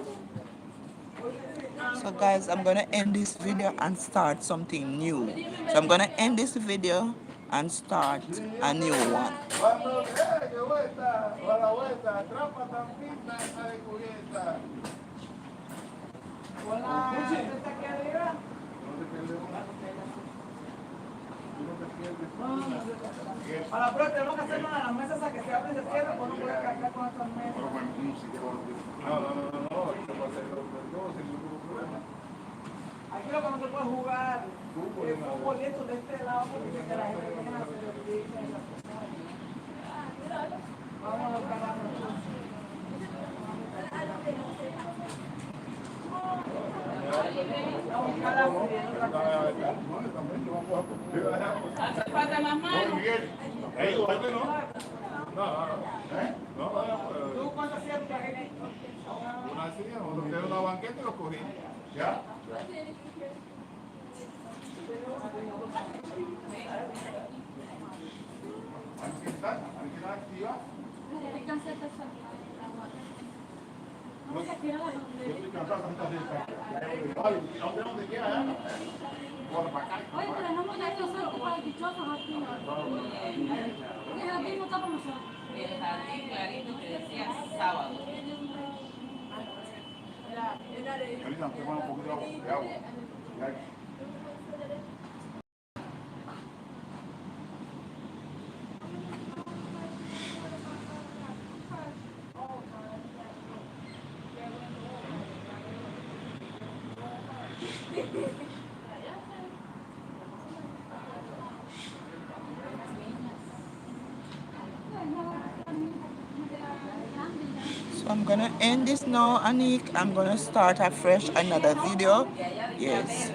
[SPEAKER 1] So guys, I'm gonna end this video and start something new. So I'm gonna end this video and start a new one.
[SPEAKER 3] Cuando que vuelta, a la vuelta, trampa tan pinta esa descubierta. Hola, ¿está aquí arriba? No te pierdes una. Tú no te pierdes.
[SPEAKER 4] A la prueba tenemos que hacer una de las mesas a que se abren de tierra, pues no puede cargar con estas mesas.
[SPEAKER 3] No, esto va a ser los dos sin ningún problema.
[SPEAKER 4] Aquí lo que no se puede jugar es fútbol y esto de este lado porque que la gente viene a hacer el día y las cosas. Vamos a buscar la
[SPEAKER 3] ¿Hace falta más manos? Ahí, no.
[SPEAKER 4] ¿Tú cuántas sientas?
[SPEAKER 3] Una silla, nosotros tenemos una banqueta y los cogí. ¿Ya? Aquí está activa. Yo estoy cansado donde quiera, ¿eh?
[SPEAKER 5] Oye, pero no me estos son para dichosos aquí. Porque el jardín no está como son.
[SPEAKER 6] El jardín clarito que decía sábado.
[SPEAKER 3] Ahorita te ponen un poquito de agua.
[SPEAKER 1] So I'm gonna end this now, Anik. I'm gonna start afresh another video. Yes.